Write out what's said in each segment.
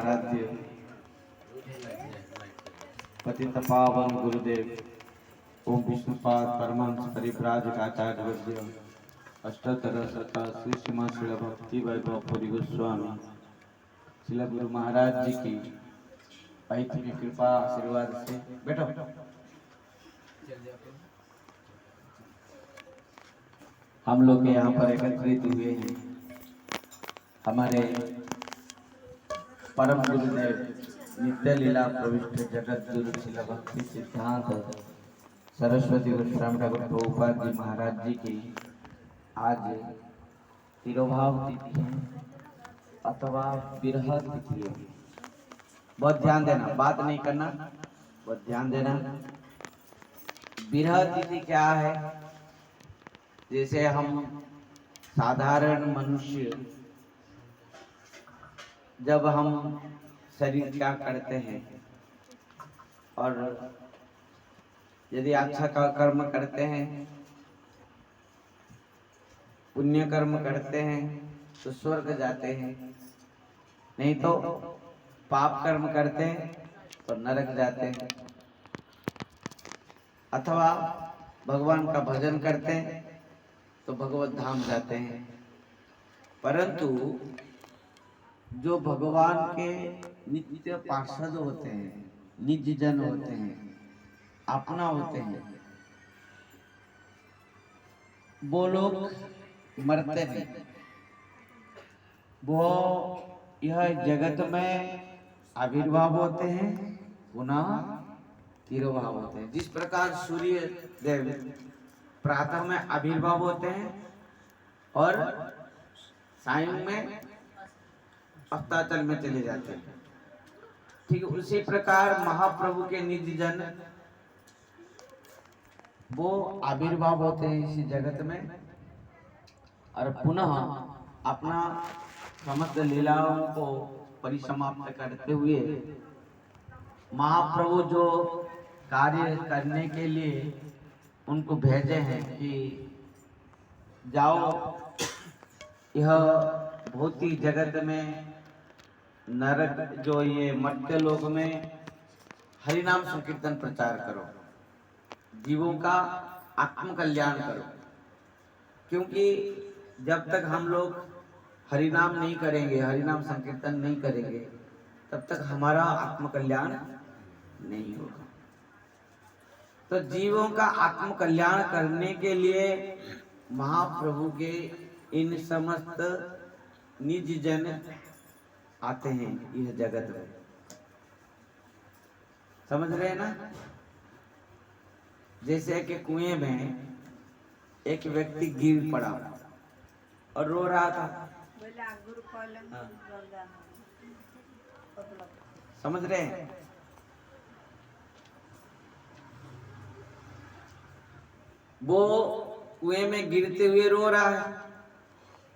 आराध्य पतित पावन गुरुदेव ओम विष्णुपाद परमहंस परिव्राजक आचार्य वर्य अष्टोत्तर शत श्री श्रीमान श्रील भक्ति वैभव पुरी गोस्वामी श्रील गुरु महाराज जी की पैतृ की कृपा आशीर्वाद से बैठो। हम लोग यहाँ पर एकत्रित हुए हैं हमारे परम गुरुदेव नित्य लीला प्रविष्ट जगत गुरु श्रील भक्ति सिद्धांत सरस्वती गोस्वामी ठाकुर प्रभुपाद जी महाराज जी की आज तिरोभाव तिथि है अथवा विरह तिथि है। बहुत ध्यान देना, बात नहीं करना, बहुत ध्यान देना। विरह तिथि क्या है? जैसे हम साधारण मनुष्य जब हम शरीर त्याग करते हैं और यदि अच्छा कर्म करते हैं, पुण्य कर्म करते हैं तो स्वर्ग जाते हैं, नहीं तो पाप कर्म करते हैं तो नरक जाते हैं, अथवा भगवान का भजन करते हैं तो भगवत धाम जाते हैं। परंतु जो भगवान के नित्य पार्षद होते हैं, निज जन होते हैं, अपना होते हैं, वो लोग मरते नहीं। वो यह जगत में आविर्भाव होते हैं, पुनः तिरोभाव होते हैं। जिस प्रकार सूर्य देव प्रातः में आविर्भाव होते हैं और सायं में अस्ताचल में चले जाते हैं, ठीक उसी प्रकार महाप्रभु के निज जन वो आविर्भाव होते हैं इसी जगत में और पुनः अपना समस्त लीलाओं को परिसमाप्त करते हुए महाप्रभु जो कार्य करने के लिए उनको भेजे हैं कि जाओ यह भौतिक जगत में नरक जो ये मर्त्य लोक में हरिनाम संकीर्तन प्रचार करो, जीवों का आत्म कल्याण करो। क्योंकि जब तक हम लोग हरिनाम नहीं करेंगे, हरिनाम संकीर्तन नहीं करेंगे, तब तक हमारा आत्म कल्याण नहीं होगा। तो जीवों का आत्म कल्याण करने के लिए महाप्रभु के इन समस्त निज जन आते हैं यह जगत में। समझ रहे हैं ना? जैसे कि कुएं में एक व्यक्ति गिर पड़ा और रो रहा था। हाँ। समझ रहे हैं? वो कुएं में गिरते हुए रो रहा है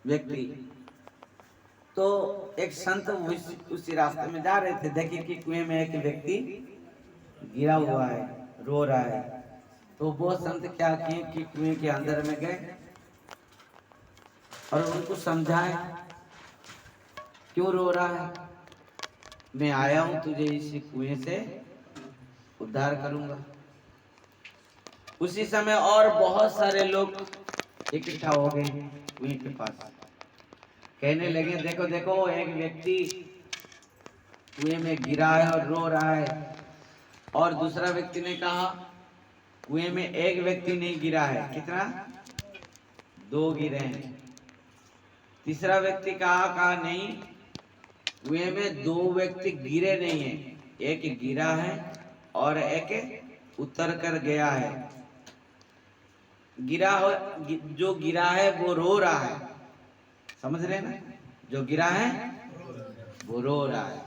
व्यक्ति। तो एक संत उसी रास्ते में जा रहे थे, देखे कि कुएं में एक व्यक्ति गिरा हुआ है, रो रहा है। तो वो संत क्या किए कि कुएं के अंदर में गए और उनको समझाए, क्यों रो रहा है, मैं आया हूं तुझे इसी कुएं से उद्धार करूंगा। उसी समय और बहुत सारे लोग इकट्ठा हो गए कुएं के पास, कहने लगे देखो देखो एक व्यक्ति कुएं में गिरा है और रो रहा है। और दूसरा व्यक्ति ने कहा कुएं में एक व्यक्ति नहीं गिरा है, कितना? 2 गिरे हैं। तीसरा व्यक्ति कहा नहीं, कुएं में 2 व्यक्ति गिरे नहीं है, एक गिरा है और एक उतर कर गया है। जो गिरा है वो रो रहा है। समझ रहे ना? जो गिरा है वो रो रहा है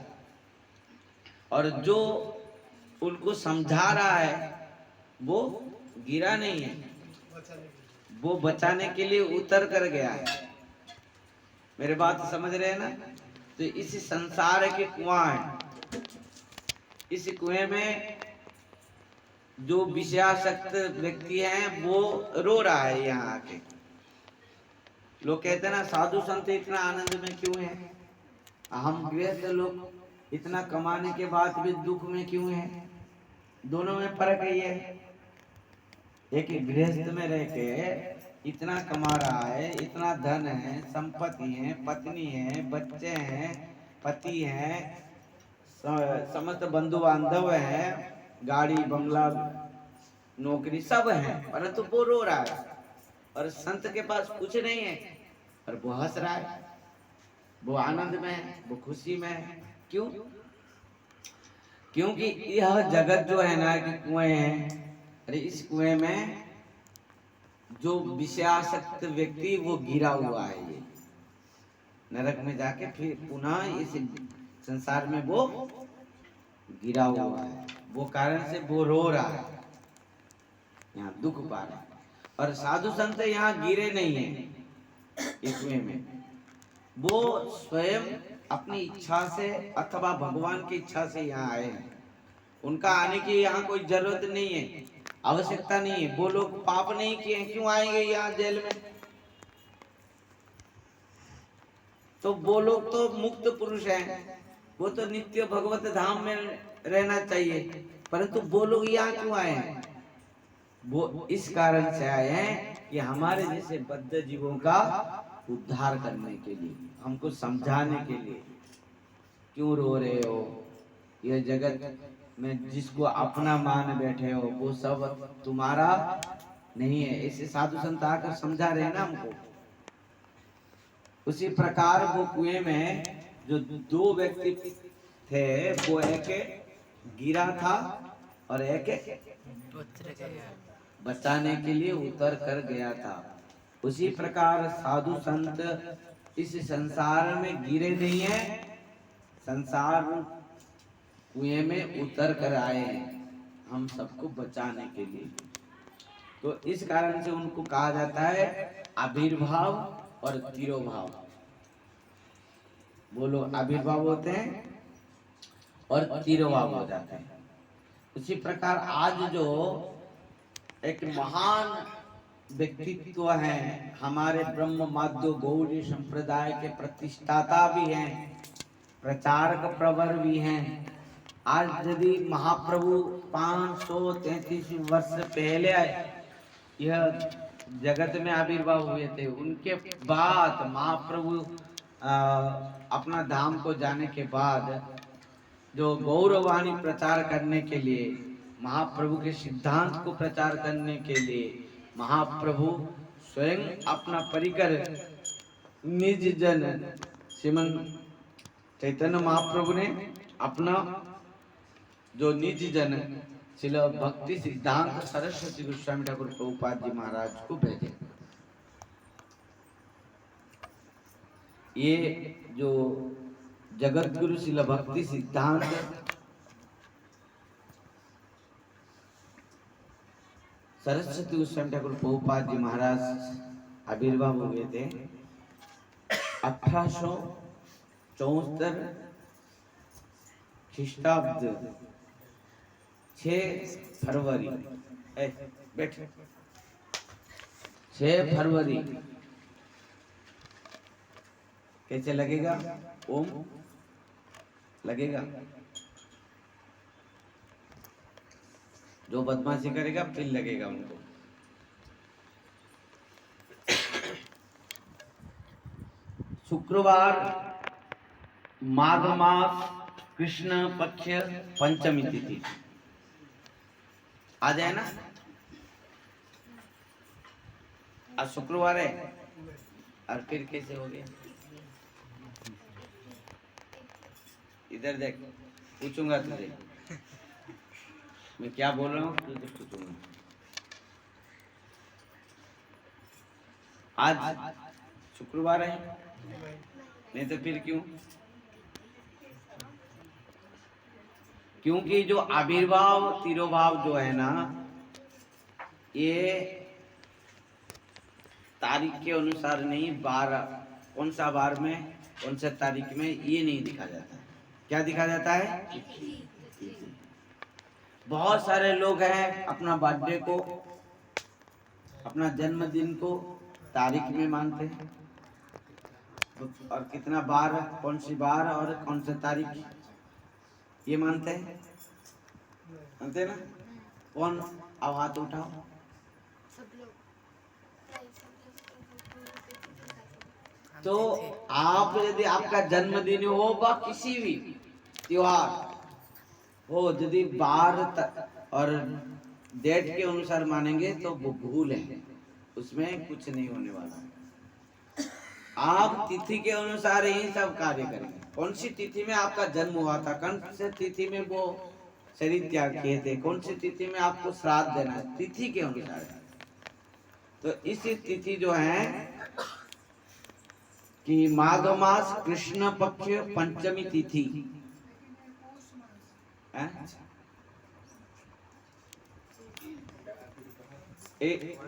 और जो उनको समझा रहा है वो गिरा नहीं है, वो बचाने के लिए उतर कर गया है। मेरे बात समझ रहे हैं ना? तो इस संसार के कुआं है, इस कुएं में जो विषयासक्त व्यक्ति हैं वो रो रहा है। यहाँ आके लोग कहते हैं ना साधु संत इतना आनंद में क्यों है, हम गृहस्थ लोग इतना कमाने के बाद भी दुख में क्यों है? दोनों में फर्क है ये। एक गृहस्थ में रह के इतना कमा रहा है, इतना धन है, संपत्ति है, पत्नी है, बच्चे हैं, पति है, समस्त बंधु बांधव है, गाड़ी बंगला नौकरी सब है, परंतु वो रो रहा है। और संत के पास कुछ नहीं है और वो हंस रहा है, वो आनंद में है, वो खुशी में है। क्यों? क्योंकि यह जगत जो है ना कि कुएं है, अरे इस कुएं में जो विषयासक्त व्यक्ति वो गिरा हुआ है, ये नरक में जाके फिर पुनः इस संसार में वो गिरा हुआ है। वो कारण से वो रो रहा है, यहाँ दुख पा रहा है। और साधु संत यहाँ गिरे नहीं है इस कुएं में, वो स्वयं अपनी इच्छा से अथवा भगवान की इच्छा से यहाँ आए हैं। उनका आने की यहाँ कोई जरूरत नहीं है, आवश्यकता नहीं है। वो लोग पाप नहीं किए, क्यों आएंगे यहाँ जेल में? तो वो लोग तो मुक्त पुरुष हैं, वो तो नित्य भगवत धाम में रहना चाहिए, परंतु वो लोग यहाँ क्यों आए हैं? वो इस कारण से आए हैं कि हमारे जैसे बद्ध जीवों का उद्धार करने के लिए, हमको समझाने के लिए। क्यों रो रहे हो? यह जगत में जिसको अपना मान बैठे हो वो सब तुम्हारा नहीं है। ऐसे साधु संत आकर समझा रहे हैं ना हमको। उसी प्रकार वो कुएं में जो दो व्यक्ति थे, वो एक गिरा था और एक बचाने के लिए उतर कर गया था। उसी प्रकार साधु संत इस संसार में गिरे नहीं है, संसार कुएं में उतर कर आए हैं हम सबको बचाने के लिए। तो इस कारण से उनको कहा जाता है आविर्भाव और तिरोभाव। बोलो, आविर्भाव होते हैं और तिरोभाव हो जाते हैं। उसी प्रकार आज जो एक महान व्यक्तित्व है, हमारे ब्रह्म माध्य गौड़ी संप्रदाय के प्रतिष्ठाता भी हैं, प्रचारक प्रवर भी हैं। आज यदि महाप्रभु 533 वर्ष पहले यह जगत में आविर्भाव हुए थे, उनके बाद महाप्रभु अपना धाम को जाने के बाद जो गौरवाणी प्रचार करने के लिए, महाप्रभु के सिद्धांत को प्रचार करने के लिए महाप्रभु स्वयं अपना परिकर निज जन श्रीमन चैतन्य महाप्रभु ने अपना जो निज जन श्रील भक्ति सिद्धांत सरस्वती गोस्वामी ठाकुर प्रभुपाद जी महाराज को भेजे। ये जो जगत गुरु श्रील भक्ति सिद्धांत सरस्वती गोस्वामी ठाकुर प्रभुपाद जी महाराज आविर्भाव हुए थे 1874 ख्रीष्टाब्द 6 फरवरी। बैठ 6 फरवरी। कैसे लगेगा? ओम लगेगा। जो बदमाशी करेगा फिर लगेगा उनको। शुक्रवार माघ मास कृष्ण पक्ष पंचमी तिथि आ जाए ना। आज शुक्रवार है और फिर कैसे हो गया? इधर देख, पूछूंगा तुझे, मैं क्या बोल रहा हूँ तुझे पूछूंगा। आज शुक्रवार है, नहीं तो फिर क्यों? क्योंकि जो आविर्भाव तिरोभाव जो है ना, ये तारीख के अनुसार नहीं, बार कौन सा बार में कौन सा तारीख में ये नहीं दिखा जाता। क्या दिखा जाता है? बहुत सारे लोग हैं अपना बर्थडे को, अपना जन्मदिन को तारीख में मानते हैं, और कितना बार, कौन सी बार और कौन सा तारीख ये मानते हैं? मानते हैं ना? कौन? अब हाथ उठाओ। तो आप यदि आपका जन्मदिन हो व किसी भी त्योहार हो, यदि बार और डेट के अनुसार मानेंगे तो वो भूल है, उसमें कुछ नहीं होने वाला। आप तिथि के अनुसार ही सब कार्य करेंगे। कौन सी तिथि में आपका जन्म हुआ था, कौन से तिथि में वो शरीर त्याग किए थे, कौन सी तिथि में आपको श्राद्ध देना है, तिथि के अनुसार है। तो इसी तिथि जो है कि माघ मास कृष्ण पक्ष पंचमी तिथि है?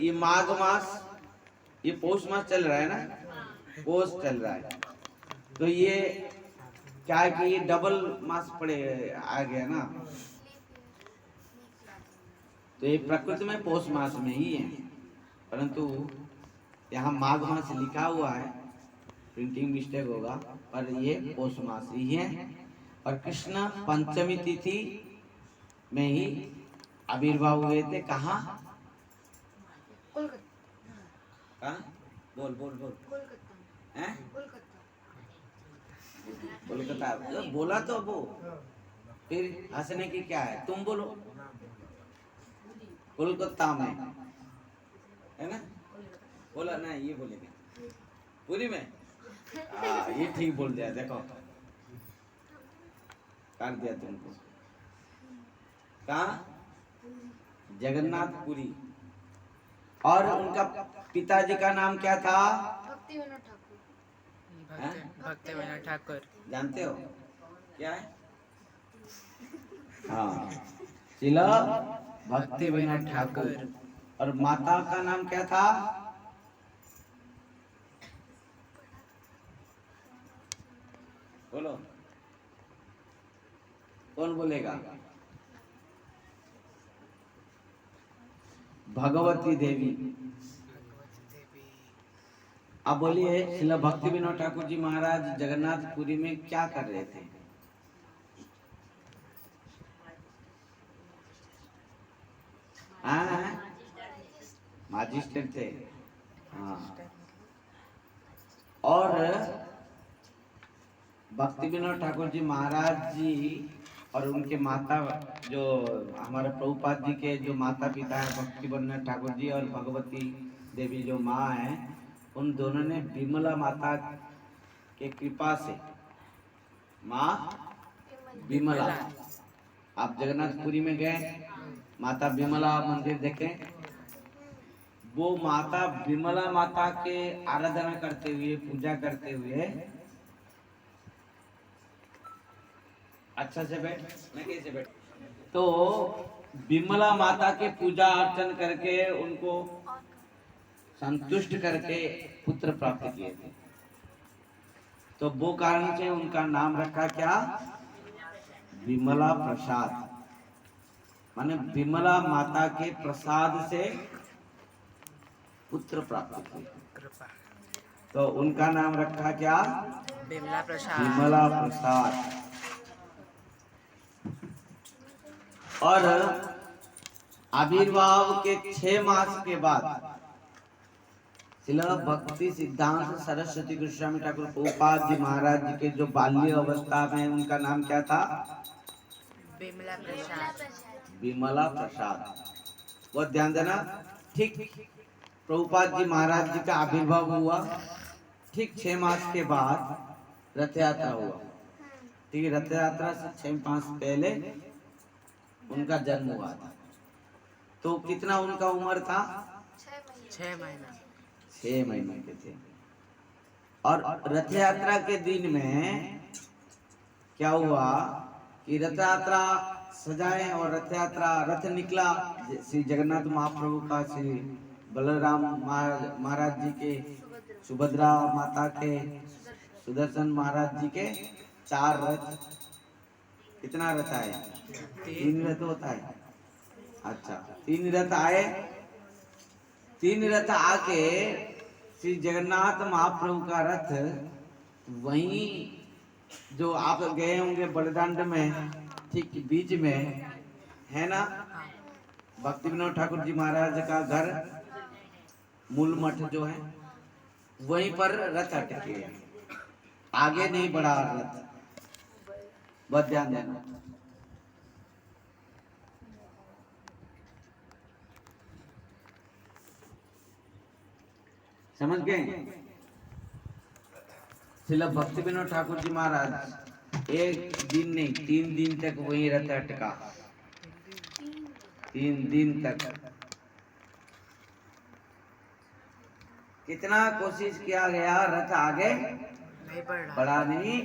ये माघ मास, ये पौष मास चल रहा है ना, पौष चल रहा है। तो ये क्या है कि ये डबल मास पड़े आ गया ना, तो ये प्रकृति में पौष मास में ही है, परंतु यहाँ माघ मास लिखा हुआ है, प्रिंटिंग मिस्टेक होगा, पर ये पौष मास ही है। और कृष्ण पंचमी तिथि में ही आविर्भाव हुए थे। कहाँ? बोल बोल बोल। कोलकाता। बोला तो वो, फिर हंसने की क्या है, तुम बोलो। कोलकाता में है ना, बोला ना, ये बोलेंगे पूरी में। ये ठीक बोल दिया, देखो कर दिया तुमको। कहाँ? जगन्नाथपुरी। और उनका पिताजी का नाम क्या था? भक्ति विनोद ठाकुर। जानते हो क्या है? हाँ, शिला भक्ति विनोद ठाकुर। और माता का नाम क्या था? बोलो, कौन बोलेगा? भगवती देवी। अब बोलिए, श्रील भक्ति विनोद ठाकुर जी महाराज जगन्नाथपुरी में क्या कर रहे थे? मजिस्ट्रेट थे। हाँ। और भक्ति विनोद ठाकुर जी महाराज जी और उनके माता, जो हमारे प्रभुपाद जी के जो माता पिता है, भक्ति विनोद ठाकुर जी और भगवती देवी जो माँ है, उन दोनों ने विमला माता के कृपा से, माँ विमला, आप जगन्नाथपुरी में गए, माता विमला मंदिर देखें, वो माता विमला माता के आराधना करते हुए, पूजा करते हुए, अच्छा से बैठ, मैं कैसे बैठ, तो विमला माता के पूजा अर्चन करके उनको संतुष्ट करके पुत्र प्राप्त किए थे। तो वो कारण से उनका नाम रखा क्या? विमला प्रसाद, माने विमला माता के प्रसाद से पुत्र प्राप्त किए, तो उनका नाम रखा क्या? विमला प्रसाद। विमला प्रसाद। और आविर्भाव के 6 मास के बाद श्रील भक्ति सिद्धांत सरस्वती गोस्वामी ठाकुर प्रभुपाद जी महाराज जी के जो बाल्य अवस्था में, उनका नाम क्या था? विमला प्रसाद। विमला प्रसाद। वो ध्यान देना। ठीक प्रभुपाद जी महाराज जी का आविर्भाव हुआ, ठीक 6 मास के बाद रथ यात्रा हुआ। ठीक है, रथ यात्रा से 6 मास पहले उनका जन्म हुआ था। तो कितना उनका उम्र था? 6 महीना। 6 महीने के थे। और रथ यात्रा के दिन में क्या हुआ कि रथ यात्रा सजाए और रथ यात्रा, रथ निकला श्री जगन्नाथ महाप्रभु का, श्री बलराम महाराज जी के, सुभद्रा माता के, सुदर्शन महाराज जी के 4 रथ। कितना रथ आए? 3 रथ होता है। अच्छा, 3 रथ आए। 3 रथ आके श्री जगन्नाथ महाप्रभु का रथ वहीं, जो आप गए होंगे बलिदांड में, ठीक बीच में है ना भक्ति विनोद ठाकुर जी महाराज का घर, मूल मठ जो है वहीं पर रथ अटके है, आगे नहीं बढ़ा रथ। बहुत ध्यान देना। समझ गए? श्रील भक्ति विनोद ठाकुर जी महाराज एक दिन नहीं 3 दिन तक वही रथ अटका, 3 दिन तक। कितना कोशिश किया गया, रथ आगे नहीं बढ़ा नहीं।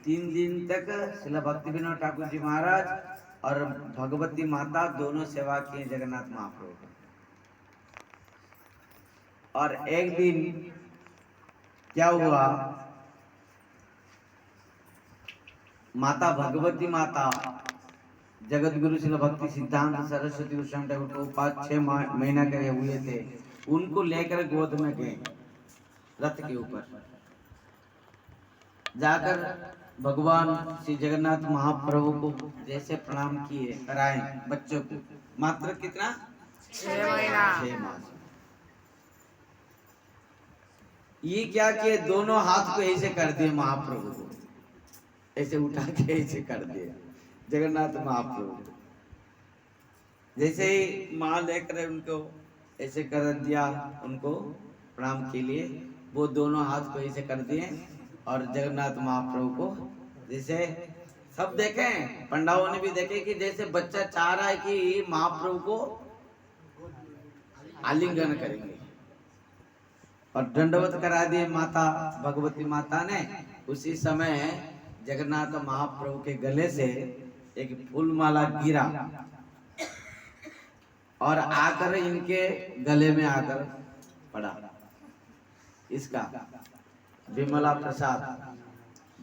3 दिन तक श्रील भक्ति विनोद ठाकुर जी महाराज और भगवती माता दोनों सेवा किए जगन्नाथ महाप्रभु। और एक दिन क्या हुआ, माता भगवती माता जगत गुरु श्रील भक्ति सिद्धांत सरस्वती गोस्वामी ठाकुर को 5-6 महीना के हुए थे, उनको लेकर गोद में गए रथ के ऊपर। जाकर भगवान श्री जगन्नाथ महाप्रभु को जैसे प्रणाम किए कराए बच्चों को, मात्र कितना 6 महीना 6 मास। ये क्या किए, दोनों हाथ को ऐसे कर दिए महाप्रभु को, ऐसे उठा के ऐसे कर दिए जगन्नाथ महाप्रभु। जैसे ही माँ लेकर उनको ऐसे कर दिया, उनको प्रणाम के लिए वो दोनों हाथ को ऐसे कर दिए और जगन्नाथ महाप्रभु को जैसे सब देखे, पंडाओं ने भी देखे कि जैसे बच्चा चाह रहा है कि महाप्रभु को आलिंगन करेंगे, और दंडवत करा दिए माता भगवती माता ने। उसी समय जगन्नाथ महाप्रभु के गले से एक फूल माला गिरा और आकर इनके गले में आकर पड़ा। इसका विमला प्रसाद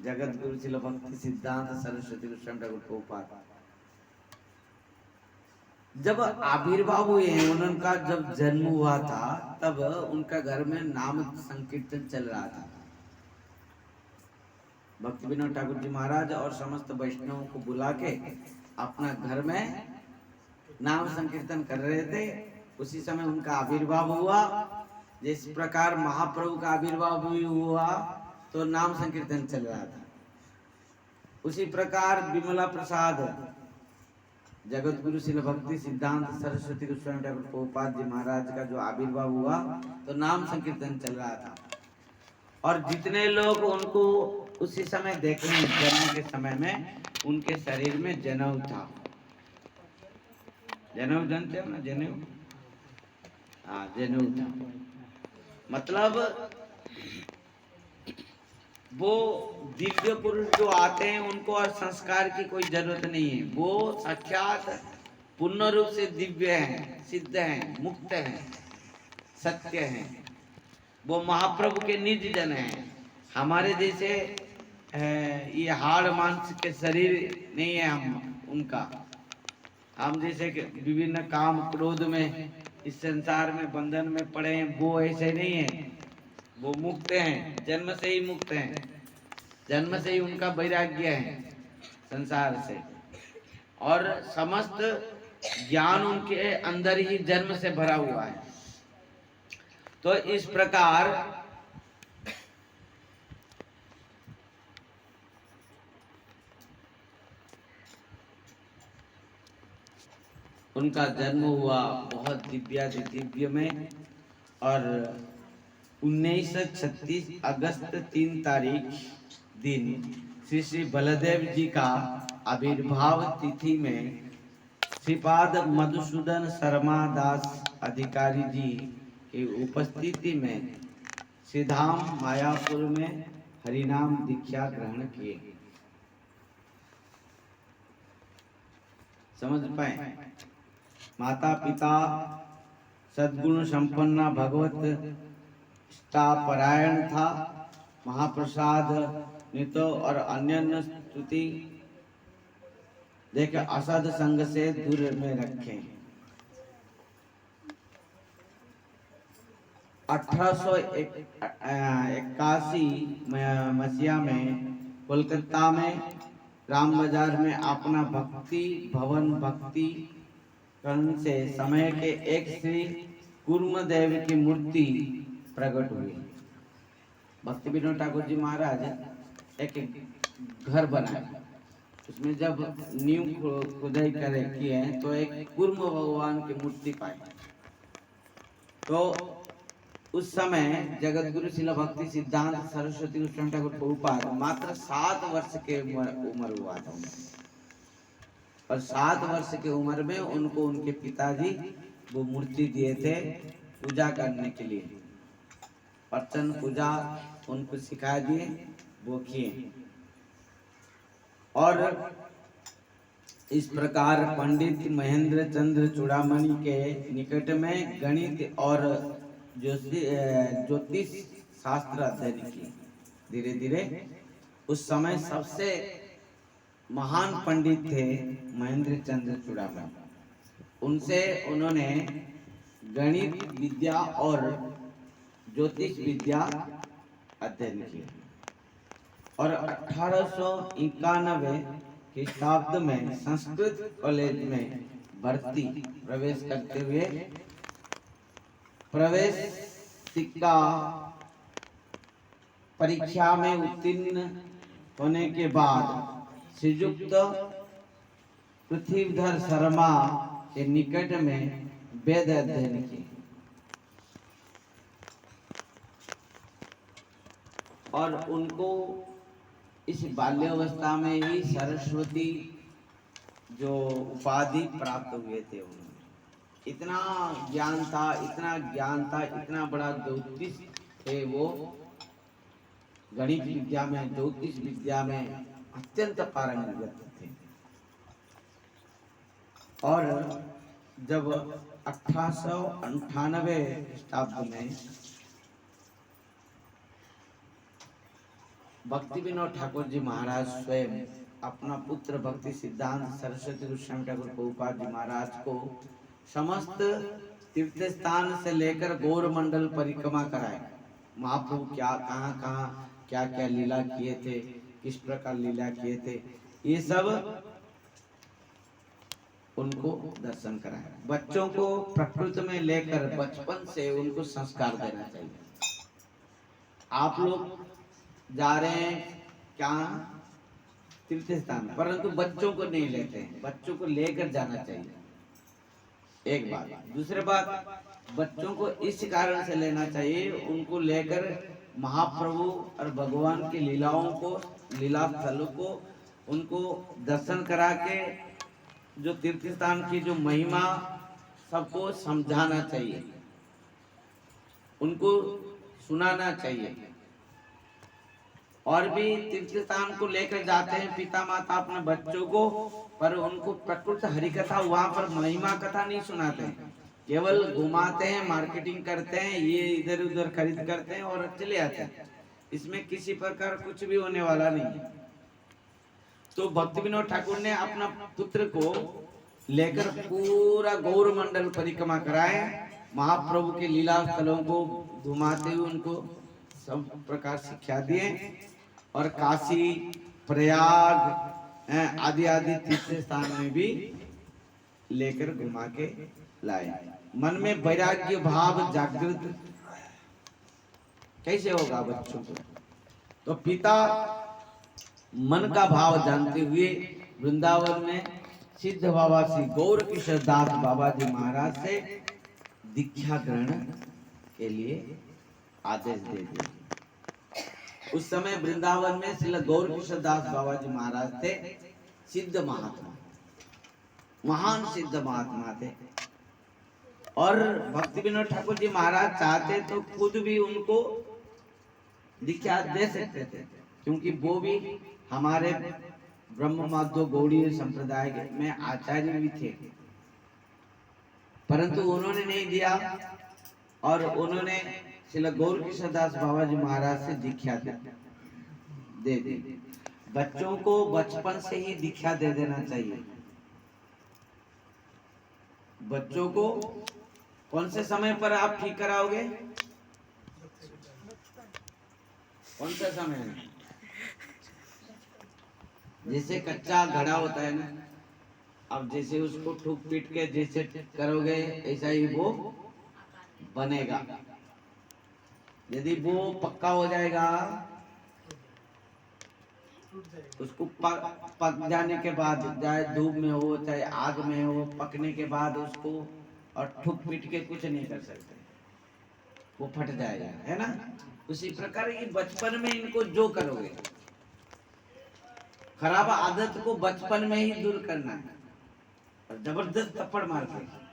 जगत गुरु श्रील भक्ति सिद्धांत सरस्वती गोस्वामी ठाकुर प्रभुपाद जब आविर्भाव हुए हैं, उनका जब जन्म हुआ था तब उनका घर में नाम संकीर्तन चल रहा था। भक्ति विनोद ठाकुर जी महाराज और समस्त वैष्णवों को बुला के अपना घर में नाम संकीर्तन कर रहे थे। उसी समय उनका आविर्भाव हुआ। जिस प्रकार महाप्रभु का आविर्भाव भी हुआ तो नाम संकीर्तन चल रहा था, उसी प्रकार विमला प्रसाद जगत गुरु श्रील भक्ति सिद्धांत सरस्वती गोस्वामी ठाकुर प्रभुपाद जी महाराज का जो आविर्भाव हुआ तो नाम संकीर्तन चल रहा था। और जितने लोग उनको उसी समय देखे हैं, जन्म के समय में उनके शरीर में जनेऊ था। जनेऊ जानते हो ना, जनेऊ? हाँ, जनेऊ था। मतलब वो दिव्य पुरुष जो आते हैं उनको और संस्कार की कोई जरूरत नहीं है। वो साक्षात पूर्ण रूप से दिव्य हैं, सिद्ध हैं, मुक्त हैं, सत्य हैं। वो महाप्रभु के निज जन हैं। हमारे जैसे ये हाड़ मांस के शरीर नहीं है उनका। हम जैसे विभिन्न काम क्रोध में इस संसार में बंधन में पड़े हैं, वो ऐसे नहीं है। वो मुक्त हैं, जन्म से ही मुक्त हैं। जन्म से ही उनका वैराग्य है संसार से, और समस्त ज्ञान उनके अंदर ही जन्म से भरा हुआ है। तो इस प्रकार उनका जन्म हुआ बहुत दिव्य में। और 1936 अगस्त 3 तारीख दिन श्री श्री बलदेव जी का आविर्भाव तिथि में श्रीपाद मधुसूदन शर्मा दास अधिकारी जी की उपस्थिति में श्रीधाम मायापुर में हरिनाम दीक्षा ग्रहण किए। समझ पाए? माता पिता सद्गुण संपन्न भगवत परायण था। महाप्रसाद नितो और अन्य स्तुति देख असद संग से दूर में रखें। 1881 मसीहा में कोलकाता में राम बाजार में अपना भक्ति भवन भक्ति कर्ण से समय के एक श्री कूर्मदेव की मूर्ति प्रकट हुई। भक्ति विनोद ठाकुर जी महाराज एक घर बनाए, उसमें जब नींव खुदाई करे किए तो एक कूर्म भगवान की मूर्ति पाई। तो उस समय जगत गुरु शिला भक्ति सिद्धांत सरस्वती गोस्वामी ठाकुर प्रभुपाद मात्र 7 वर्ष के उम्र हुआ था, और 7 वर्ष की उम्र में उनको उनके पिताजी वो मूर्ति दिए थे पूजा करने के लिए। अर्चन पूजा उनको सिखा दिए, वो किए। और इस प्रकार पंडित महेंद्र चंद्र चूड़ामणि के निकट में गणित और ज्योतिष शास्त्र अध्ययन किए। धीरे धीरे उस समय सबसे महान पंडित थे महेंद्र चंद्र चूड़ामणि। उनसे उन्होंने गणित विद्या और ज्योतिष विद्या अध्ययन किया, और 1891 ख्रीष्टाब्द में संस्कृत कॉलेज में प्रवेश करते हुए प्रवेशिका परीक्षा में उत्तीर्ण होने के बाद श्रीयुक्त पृथ्वीधर शर्मा के निकट में वेद अध्ययन किए, और उनको इस बाल्यावस्था में ही सरस्वती जो उपाधि प्राप्त हुए थे। उन्होंने इतना ज्ञान था, इतना ज्ञान था, इतना बड़ा ज्योतिष थे वो। गणित विद्या में, ज्योतिष विद्या में अत्यंत पारंगत थे। और जब 1898 ख्रीष्टाब्द में भक्ति विनोद ठाकुर जी महाराज स्वयं अपना पुत्र भक्ति सिद्धांत सरस्वती गोस्वामी ठाकुर प्रभुपाद जी महाराज को समस्त तीर्थ स्थान से लेकर गौर मंडल परिक्रमा कराए। महाप्रभु क्या कहाँ क्या क्या लीला किए थे, किस प्रकार लीला किए थे, ये सब उनको दर्शन कराए। बच्चों को प्रकृति में लेकर बचपन से उनको संस्कार देना चाहिए। आप लोग जा रहे हैं क्या तीर्थ स्थान, परंतु बच्चों को नहीं लेते हैं, बच्चों को लेकर जाना चाहिए, एक बात। दूसरी बात, बच्चों को इस कारण से लेना चाहिए, उनको लेकर महाप्रभु और भगवान की लीलाओं को, लीला स्थलों को उनको दर्शन करा के जो तीर्थ स्थान की जो महिमा सबको समझाना चाहिए, उनको सुनाना चाहिए। और भी तीर्थ स्थान को लेकर जाते हैं पिता माता अपने बच्चों को, पर उनको प्रकृत हरि कथा, वहां पर महिमा कथा नहीं सुनाते हैं, केवल घुमाते हैं, मार्केटिंग करते हैं, ये इधर उधर खरीद करते हैं और चले आते हैं। इसमें किसी प्रकार कुछ भी होने वाला नहीं है। तो भक्ति विनोद ठाकुर ने अपना पुत्र को लेकर पूरा गौर मंडल परिक्रमा कराए, महाप्रभु के लीला स्थलों को घुमाते हुए उनको सब प्रकार शिक्षा दिए, और काशी प्रयाग आदि आदि तीर्थ स्थान में भी लेकर घुमा के लाए। मन में वैराग्य भाव जागृत कैसे होगा बच्चों को? तो पिता मन का भाव जानते हुए वृंदावन में सिद्ध बाबा श्री गौर किशोर दास बाबा जी महाराज से दीक्षा ग्रहण के लिए आदेश दे दिया। उस समय वृंदावन में श्री गौर किशोर दास बाबा जी महाराज थे सिद्ध महात्मा, महान सिद्ध महात्मा थे। और भक्ति विनोद ठाकुर जी महाराज चाहते तो खुद भी उनको दीक्षा दे सकते थे, क्योंकि वो भी हमारे ब्रह्म माधव गौड़ीय संप्रदाय में आचार्य भी थे, परंतु उन्होंने नहीं दिया। और उन्होंने श्री गौर किशोर दास बाबा जी महाराज से दीक्षा दे दी। बच्चों को बचपन से ही दीक्षा दे देना चाहिए। बच्चों को कौन से समय पर आप ठीक कराओगे? कौन सा समय है? जैसे कच्चा घड़ा होता है ना, अब जैसे उसको ठूक पीट के जैसे करोगे ऐसा ही वो बनेगा। यदि वो पक्का हो जाएगा, उसको पक जाने के बाद, चाहे धूप में हो चाहे आग में हो, पकने के बाद उसको और ठुक पीट के कुछ नहीं कर सकते, वो फट जाएगा, है ना। उसी प्रकार ये बचपन में इनको जो करोगे, खराब आदत को बचपन में ही दूर करना है, और जबरदस्त थप्पड़ मार के।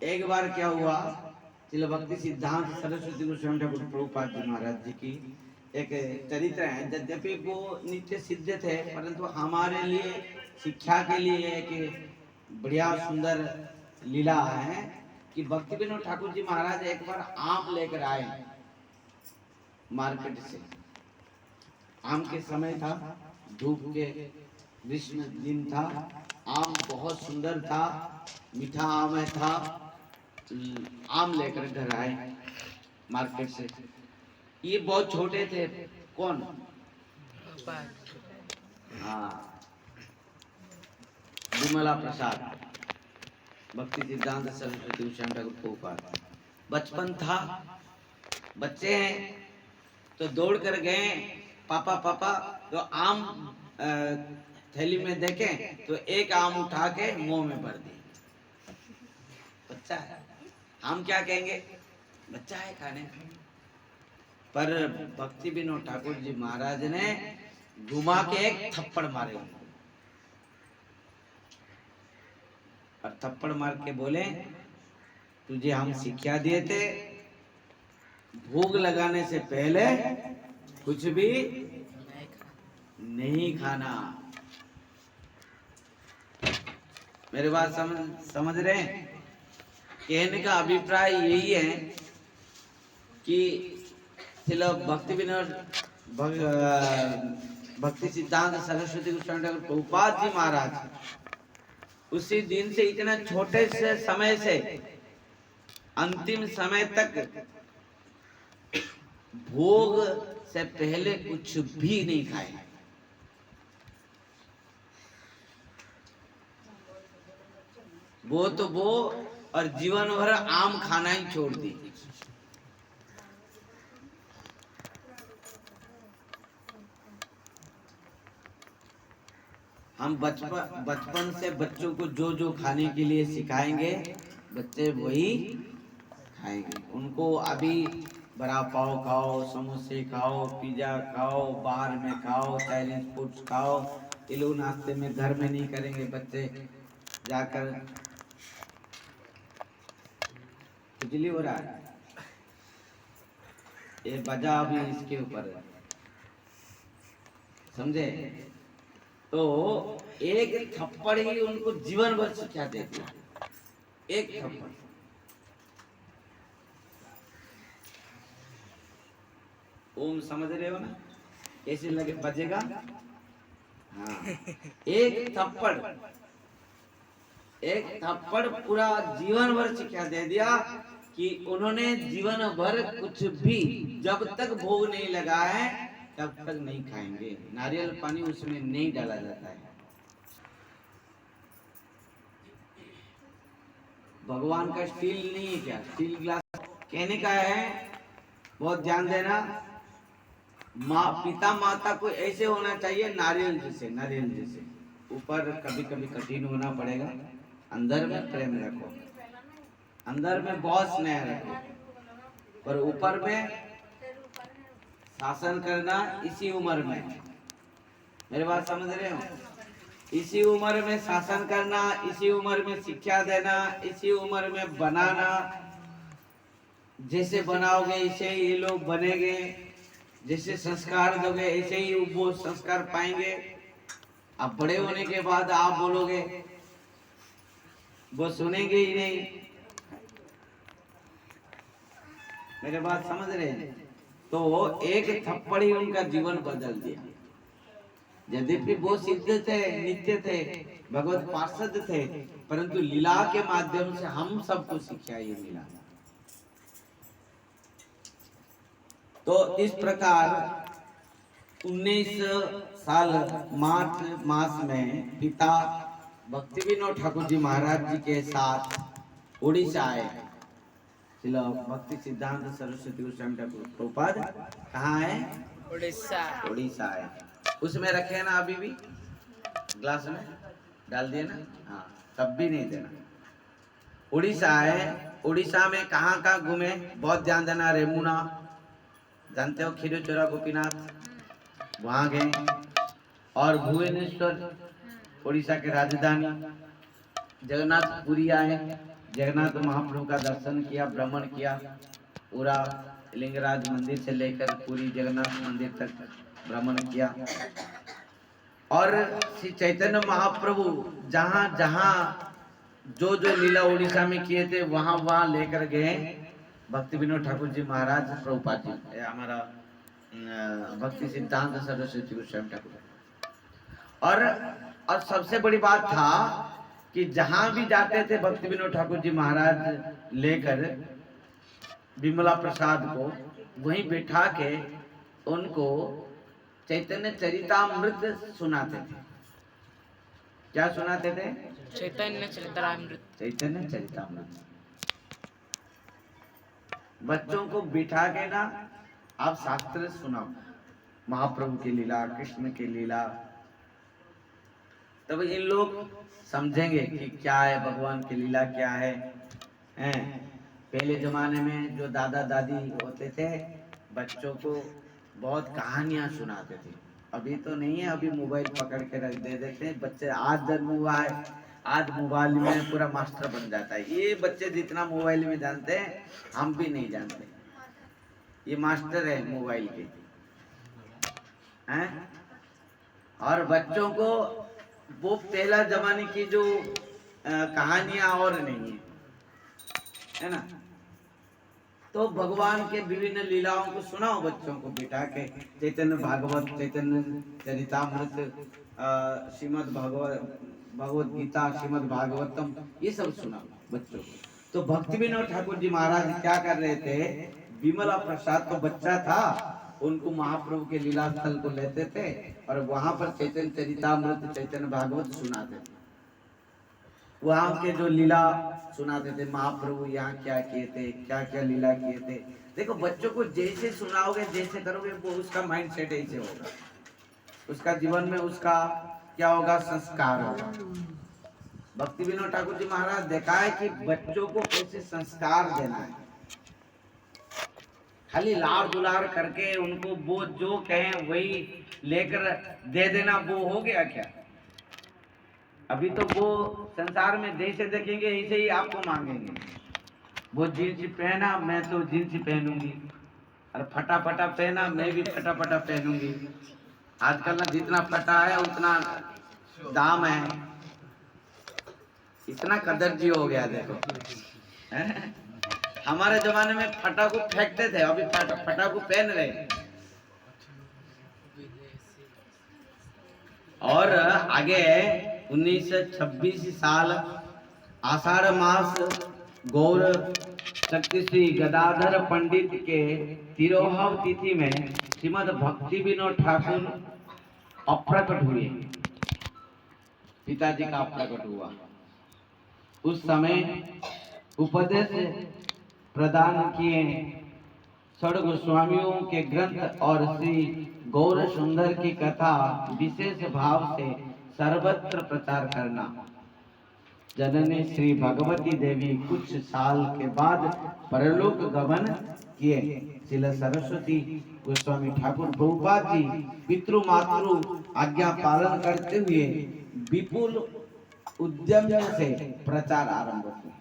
एक बार क्या हुआ, श्रील भक्ति सिद्धांत सरस्वती गोस्वामी ठाकुर प्रभुपाद जी महाराज जी की एक चरित्र है। यद्यपि वो नित्य सिद्ध थे, परंतु हमारे लिए शिक्षा के लिए एक बढ़िया सुंदर लीला है कि भक्ति विनोद ठाकुर जी महाराज एक बार आम लेकर आए मार्केट से। आम के समय था, धूप के ग्रीष्म दिन था, आम बहुत सुंदर था, मीठा आम था। आम लेकर घर आए मार्केट से। ये बहुत छोटे थे। कौन? हाँ, विमला प्रसाद, भक्ति सिद्धांत सरस्वती गोस्वामी ठाकुर प्रभुपाद। बचपन था, बच्चे हैं, तो दौड़ कर गए, पापा पापा। तो आम थैली में देखें तो एक आम उठा के मुंह में भर दिए। बच्चा है, हम क्या कहेंगे, बच्चा है खाने। पर भक्ति विनोद ठाकुर जी महाराज ने घुमा के एक थप्पड़ मारे उनको, और थप्पड़ मार के बोले, तुझे हम शिक्षा दिए थे, भोग लगाने से पहले कुछ भी नहीं खाना। मेरे बात समझ रहे हैं? कहने का अभिप्राय यही है कि श्रील भक्ति विनोद भक्ति सिद्धांत सरस्वती गोस्वामी ठाकुर प्रभुपाद जी महाराज उसी दिन से, इतना छोटे से समय से अंतिम समय तक भोग से पहले कुछ भी नहीं खाए। वो तो वो, और जीवन भर आम खाना ही छोड़ दी। हम बचपन से बच्चों को जो जो खाने के लिए सिखाएंगे, बच्चे वही खाएंगे। उनको अभी बड़ा पाव खाओ, समोसे खाओ, पिज्जा खाओ, बाहर में खाओ, चाइनीज फूड्स खाओ, ये लोग नाश्ते में घर में नहीं करेंगे। बच्चे जाकर बिजली हो रहा है, ये बजा भी इसके ऊपर है, समझे? तो एक थप्पड़ ही उनको जीवन भर शिक्षा देती है, एक थप्पड़। ओम समझ रहे हो ना, कैसे लगे बजेगा? हाँ, एक थप्पड़ पूरा जीवन भर शिक्षा दे दिया कि उन्होंने जीवन भर कुछ भी, जब तक भोग नहीं लगा है तब तक नहीं खाएंगे। नारियल पानी उसमें नहीं डाला जाता है। भगवान का स्टील नहीं है क्या? स्टील ग्लास कहने का है, बहुत ध्यान देना। माँ पिता माता को ऐसे होना चाहिए, नारियल जैसे, नारियल जैसे। ऊपर कभी कभी कठिन होना पड़ेगा, अंदर में प्रेम रखो, अंदर में बहुत स्नेह रखो, पर ऊपर में शासन करना इसी उम्र में। मेरी बात समझ रहे हो? इसी उम्र में शासन करना, इसी उम्र में शिक्षा देना, इसी उम्र में बनाना। जैसे बनाओगे ऐसे ही ये लोग बनेंगे, जैसे संस्कार दोगे ऐसे ही वो संस्कार पाएंगे। अब बड़े होने के बाद आप बोलोगे, वो सुनेंगे ही नहीं। मेरे बात समझ रहे हैं? तो एक थप्पड़ ही उनका जीवन बदल दिया। यद्यपि वो सिद्ध थे, नित्य थे, भगवत पार्षद थे, परंतु लीला के माध्यम से हम सबको शिक्षा ये मिला। तो इस प्रकार 19 साल मार्च मास में पिता भक्ति विनोद ठाकुर जी महाराज जी के साथ उड़ीसा आए। श्रील भक्ति सिद्धांत सरस्वती गोस्वामी ठाकुर प्रभुपाद कहाँ है? उड़ीसा। उड़ीसा है। उसमें रखे ना, अभी भी ग्लास में डाल दिए ना? हाँ, तब भी नहीं देना। उड़ीसा है। उड़ीसा में कहाँ कहाँ घूमे? बहुत ध्यान देना। रेमुना जानते हो, खीरोचोरा गोपीनाथ, वहां गए। और भुवनेश्वर उड़ीसा के राजधानी, जगन्नाथपुरी आए, जगन्नाथ महाप्रभु का दर्शन किया, भ्रमण किया, पूरा लिंगराज मंदिर से लेकर पूरी जगन्नाथ मंदिर तक भ्रमण किया। और श्री चैतन्य महाप्रभु जहाँ जहाँ जो जो लीला उड़ीसा में किए थे वहां वहां लेकर गए भक्ति विनोद ठाकुर जी महाराज प्रभुपाद जी, हमारा भक्ति सिद्धांत सरस्वती गोस्वामी ठाकुर। और सबसे बड़ी बात था कि जहां भी जाते थे भक्ति विनोद ठाकुर जी महाराज लेकर विमला प्रसाद को वहीं बैठा के उनको चैतन्य चरितामृत सुनाते थे। क्या सुनाते थे? चैतन्य चरितामृत। चैतन्य चरितामृत। बच्चों को बिठा के ना आप शास्त्र सुनाओ, महाप्रभु की लीला, कृष्ण की लीला, तब इन लोग समझेंगे कि क्या है भगवान की लीला, क्या है। पहले जमाने में जो दादा दादी होते थे बच्चों को बहुत कहानियां सुनाते थे। अभी तो नहीं है, अभी मोबाइल पकड़ के रख दे देते हैं बच्चे। आज जन्म हुआ है, आज मोबाइल में पूरा मास्टर बन जाता है। ये बच्चे जितना मोबाइल में जानते हैं हम भी नहीं जानते। ये मास्टर है मोबाइल के हैं। और बच्चों को वो पहला जमाने की जो कहानियां और नहीं है ना। तो भगवान के विभिन्न लीलाओं को सुनाओ बच्चों को बिठा के। चैतन्य भागवत, चैतन्य चरितामृत, श्रीमद् भगवत गीता, श्रीमद् भागवतम, ये सब सुनाओ बच्चों को। तो भक्ति विनोद ठाकुर जी महाराज क्या कर रहे थे? विमला प्रसाद तो बच्चा था, उनको महाप्रभु के लीला स्थल को लेते थे और वहां पर चैतन्य चरितामृत, चैतन्य भागवत सुनाते थे। वहां के जो लीला सुनाते थे, महाप्रभु यहाँ क्या किए थे, क्या क्या लीला किए थे। देखो बच्चों को जैसे सुनाओगे, जैसे करोगे, वो उसका माइंड सेट ऐसे होगा, उसका जीवन में उसका क्या होगा? संस्कार होगा। भक्ति विनोद ठाकुर जी महाराज देखा है कि बच्चों को कैसे संस्कार देना है। खाली लाड़ दुलार करके उनको वो जो कहें वही लेकर दे देना, वो हो गया क्या? अभी तो वो संसार में जैसे देखेंगे ऐसे ही आपको मांगेंगे। वो जींस पहना, मैं तो जींस पहनूंगी, और फटा फटा पहना, मैं भी फटा फटा पहनूंगी। आजकल ना जितना फटा है उतना दाम है, इतना कदरजी हो गया। देखो हमारे जमाने में फटा को फेंकते थे, अभी फटा को पहन रहे। और आगे 1926 साल आषाढ़ मास गौर शक्ति श्री गदाधर पंडित के तिरोभाव तिथि में श्रीमद् भक्ति विनोद ठाकुर अप्रकट हुए। पिताजी का अप्रकट हुआ। उस समय उपदेश प्रदान किए षड गोस्वामियों के ग्रंथ और श्री गौर सुंदर की कथा विशेष भाव से सर्वत्र प्रचार करना। जननी श्री भगवती देवी कुछ साल के बाद परलोक गमन किए। श्रील सरस्वती गोस्वामी ठाकुर प्रभुपाद जी पितृ मातृ आज्ञा पालन करते हुए विपुल उद्यम से प्रचार आरंभ किया।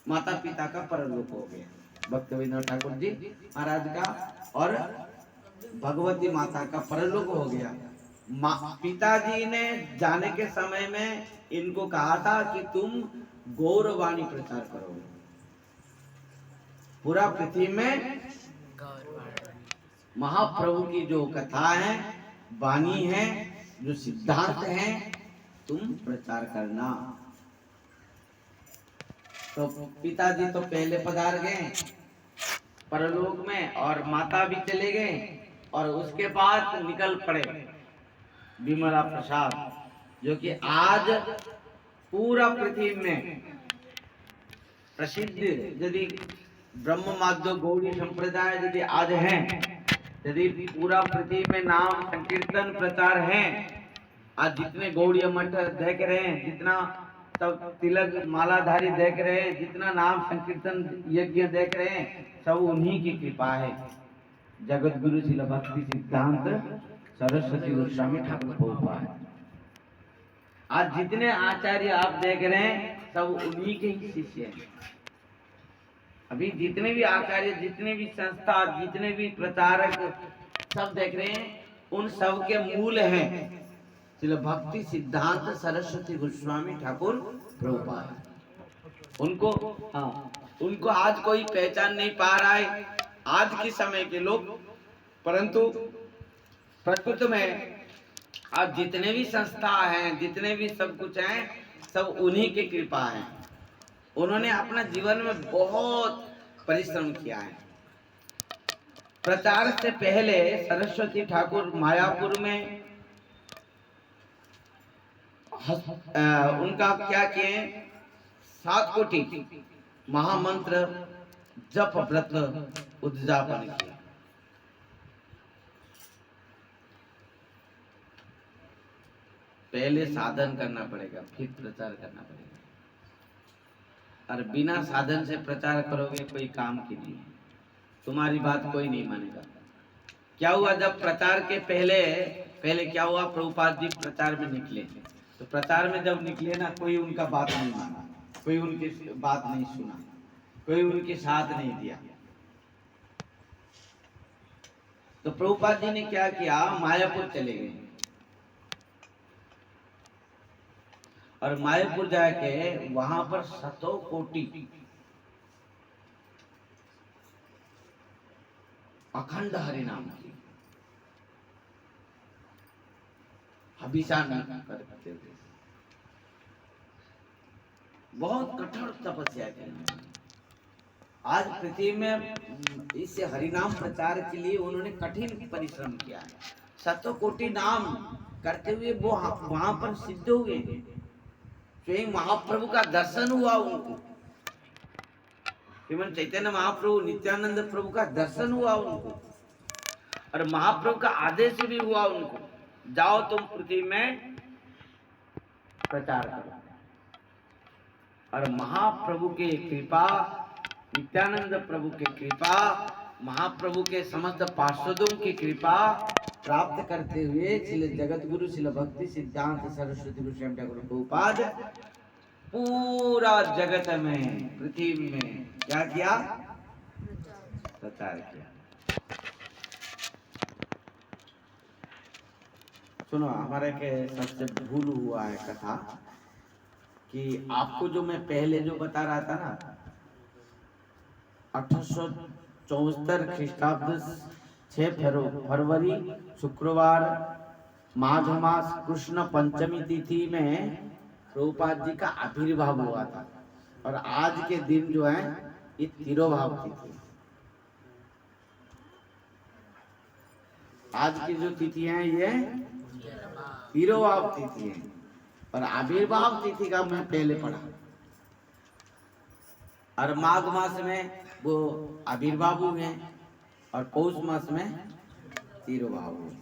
माता पिता का परलोक हो गया, भक्त विनोद ठाकुर जी महाराज का, और भगवती माता का परलोक हो गया। पिताजी ने जाने के समय में इनको कहा था कि तुम गौरवाणी प्रचार करोगे, पूरा पृथ्वी में महाप्रभु की जो कथा है, वाणी है, जो सिद्धांत है, तुम प्रचार करना। तो पिताजी तो पहले पधार गए परलोक में, और माता भी चले गए। और उसके बाद निकल पड़े विमला प्रसाद, जो कि आज पूरा पृथ्वी में प्रसिद्ध, यदि ब्रह्म माध्य गौड़ी संप्रदाय यदि आज हैं, यदि पूरा पृथ्वी में नाम संकीर्तन प्रचार है, आज जितने गौड़ी मठ देख रहे हैं, जितना सब तिलक मालाधारी देख रहे हैं, जितना नाम संकीर्तन यज्ञ देख रहे हैं, सब उन्हीं की कृपा है। जगत गुरु शिल भक्ति सिद्धांत सरस्वती गोस्वामी ठाकुर प्रभुपाद। आज जितने आचार्य आप देख रहे हैं, सब उन्हीं के ही शिष्य हैं। अभी जितने भी आचार्य, जितने भी संस्था, जितने भी प्रचारक सब देख रहे हैं, उन सब के मूल हैं श्रील भक्ति सिद्धांत सरस्वती गोस्वामी ठाकुर प्रभुपाद। उनको उनको आज कोई पहचान नहीं पा रहा है, आज के समय के लोग, परंतु प्रकृति में आज जितने भी संस्था हैं, जितने भी सब कुछ हैं, सब उन्हीं की कृपा है। उन्होंने अपना जीवन में बहुत परिश्रम किया है। प्रचार से पहले सरस्वती ठाकुर मायापुर में उनका क्या किए, 7 कोटि महामंत्र जप व्रत उद्यापन किया। पहले साधन करना पड़ेगा, फिर प्रचार करना पड़ेगा, और बिना साधन से प्रचार करोगे कोई काम की नहीं, तुम्हारी बात कोई नहीं मानेगा। क्या हुआ, जब प्रचार के पहले क्या हुआ, प्रभुपाद जी प्रचार में निकले, तो प्रचार में जब निकले ना, कोई उनका बात नहीं माना, कोई उनकी बात नहीं सुना, कोई उनके साथ नहीं दिया। तो प्रभुपाद जी ने क्या किया, मायापुर चले गए, और मायापुर जाके वहां पर 100 कोटि अखंड हरिनाम की अभिशान करते थे। बहुत कठोर तपस्या की। आज पृथ्वी में इस हरिनाम प्रचार के लिए उन्होंने कठिन परिश्रम किया है। 100 कोटि नाम करते हुए वो वहां पर सिद्ध हुए। स्वयं महाप्रभु का दर्शन हुआ उनको, श्रीमन चैतन्य महाप्रभु, नित्यानंद प्रभु का दर्शन हुआ उनको, और महाप्रभु का आदेश भी हुआ उनको, जाओ तुम पृथ्वी में प्रचार करो। और महाप्रभु के कृपा, नित्यानंद प्रभु के कृपा, महाप्रभु के समस्त पार्षदों की कृपा प्राप्त करते हुए श्री जगत गुरु श्री भक्ति सिद्धांत सरस्वती गोस्वामी ठाकुर प्रभुपाद पूरा जगत में, पृथ्वी में क्या किया, प्रचार किया। सुनो, हमारे के सबसे भूल हुआ है कथा, कि आपको जो मैं पहले जो बता रहा था ना, 1874 ख्रीष्टाब्द 6 फरवरी शुक्रवार माघ मास कृष्ण पंचमी तिथि में प्रभुपाद जी का आविर्भाव हुआ था। और आज के दिन जो है ये तिरोभाव तिथि, आज की जो तिथि है ये तिरोभाव तिथि है, और आविर्भाव तिथि का मैं पहले पढ़ा। और माघ मास में वो आविर्भाव हुए, और पौष मास में तिरोभाव हुए।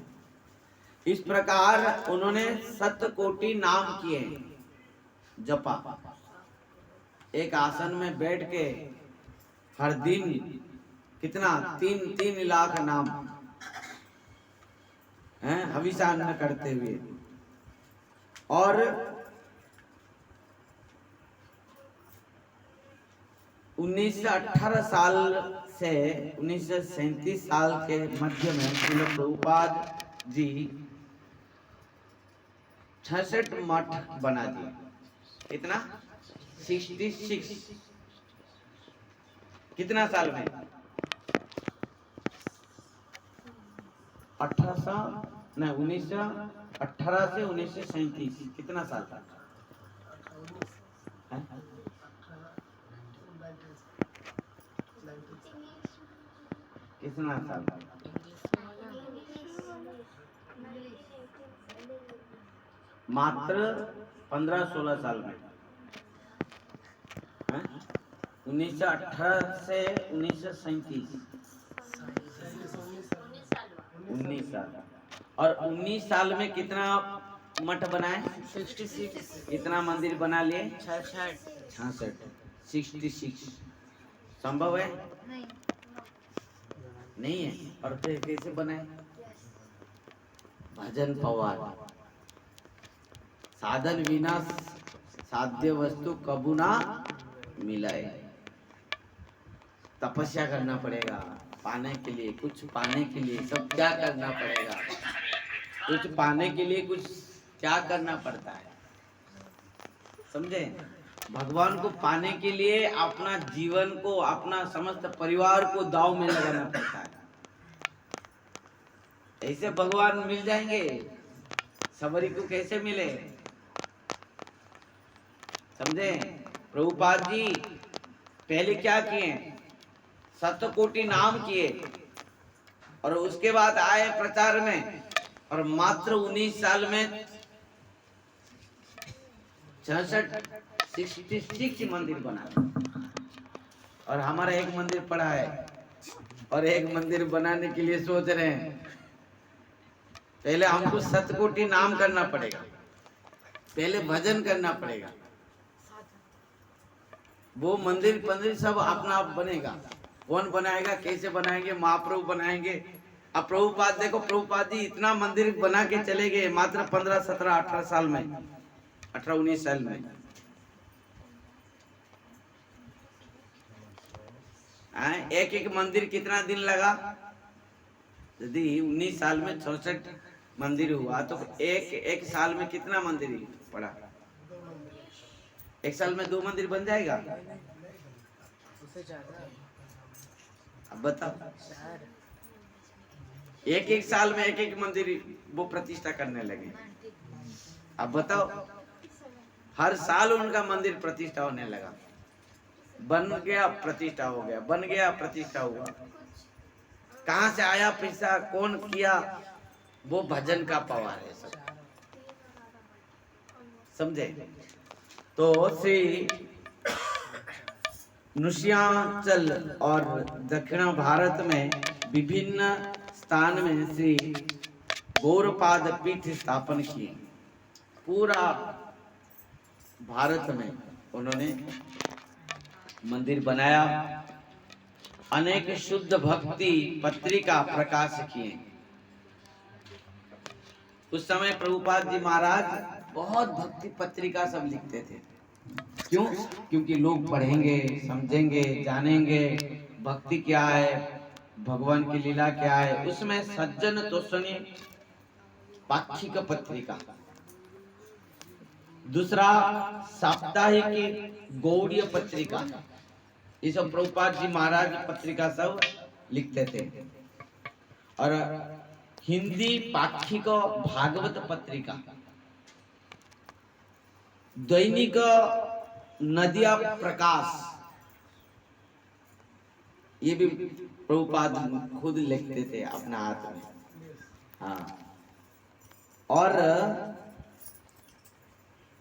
इस प्रकार उन्होंने 7 कोटि नाम किए जपा। एक आसन में बैठ के हर दिन कितना 3 लाख नाम हैं हविषान्न करते हुए। और 1918 साल से 1937 साल के मध्य में श्रील प्रभुपाद जी 66 मठ बना दिए। कितना, 66। कितना साल में, 1918 से 1937, कितना साल था? कितना साल? मात्र 15-16 साल में, 1918 से 1937, 19 साल। और 19 साल में कितना मठ बनाए? 66। कितना मंदिर बना लिए? 66। 66। संभव है? नहीं है। और फिर कैसे बनाए? भजन पवार। साधन विना साध्य वस्तु कबू ना मिलाए। तपस्या करना पड़ेगा पाने के लिए, कुछ पाने के लिए सब क्या करना पड़ेगा? कुछ पाने के लिए कुछ क्या करना पड़ता है, समझे? भगवान को पाने के लिए अपना जीवन को, अपना समस्त परिवार को दांव में लगाना पड़ता है। ऐसे भगवान मिल जाएंगे? सबरी को कैसे मिले, समझे? प्रभुपाद जी पहले क्या किए? 7 कोटि नाम किए और उसके बाद आए प्रचार में, और मात्र 19 साल में 66 मंदिर बना। और हमारा एक मंदिर पड़ा है और एक मंदिर बनाने के लिए सोच रहे हैं। पहले हमको 7 कोटि नाम करना पड़ेगा, पहले भजन करना पड़ेगा, वो मंदिर सब अपना आप बनेगा। कौन बनाएगा, कैसे बनाएंगे? महाप्रभु बनाएंगे। अब प्रभुपाद देखो, प्रभुपाद जी इतना मंदिर बना के चले गए मात्र 15, 17, 18 साल में, 18, 19 साल में। एक एक मंदिर कितना दिन लगा? यदि 19 साल में 66 मंदिर हुआ तो एक साल में कितना मंदिर पड़ा? एक साल में 2 मंदिर बन जाएगा? अब बताओ, एक साल में एक मंदिर वो प्रतिष्ठा करने लगे। अब बताओ, हर साल उनका मंदिर प्रतिष्ठा होने लगा। बन गया, प्रतिष्ठा हो गया, बन गया, प्रतिष्ठा हुआ। कहां से आया पैसा, कौन किया? वो भजन का पवार है सब, समझे? तो श्री नृसिंहांचल और दक्षिण भारत में विभिन्न स्थान में श्री गौरपाद पीठ स्थापन किए। पूरा भारत में उन्होंने मंदिर बनाया, अनेक शुद्ध भक्ति पत्रिका प्रकाश किए। उस समय प्रभुपाद जी महाराज बहुत भक्ति पत्रिका सब लिखते थे। क्यों? क्योंकि लोग पढ़ेंगे, समझेंगे, जानेंगे भक्ति क्या है, भगवान की लीला क्या है। उसमें सज्जन तोषणी पाक्षिक पत्रिका, दूसरा साप्ताहिक गौड़ीय पत्रिका, ये सब प्रभुपाद जी महाराज पत्रिका सब लिखते थे। और हिंदी पाक्षिक भागवत पत्रिका, दैनिक नदिया प्रकाश, ये भी प्रभुपाद खुद लिखते थे अपना हाथ में। हाँ, और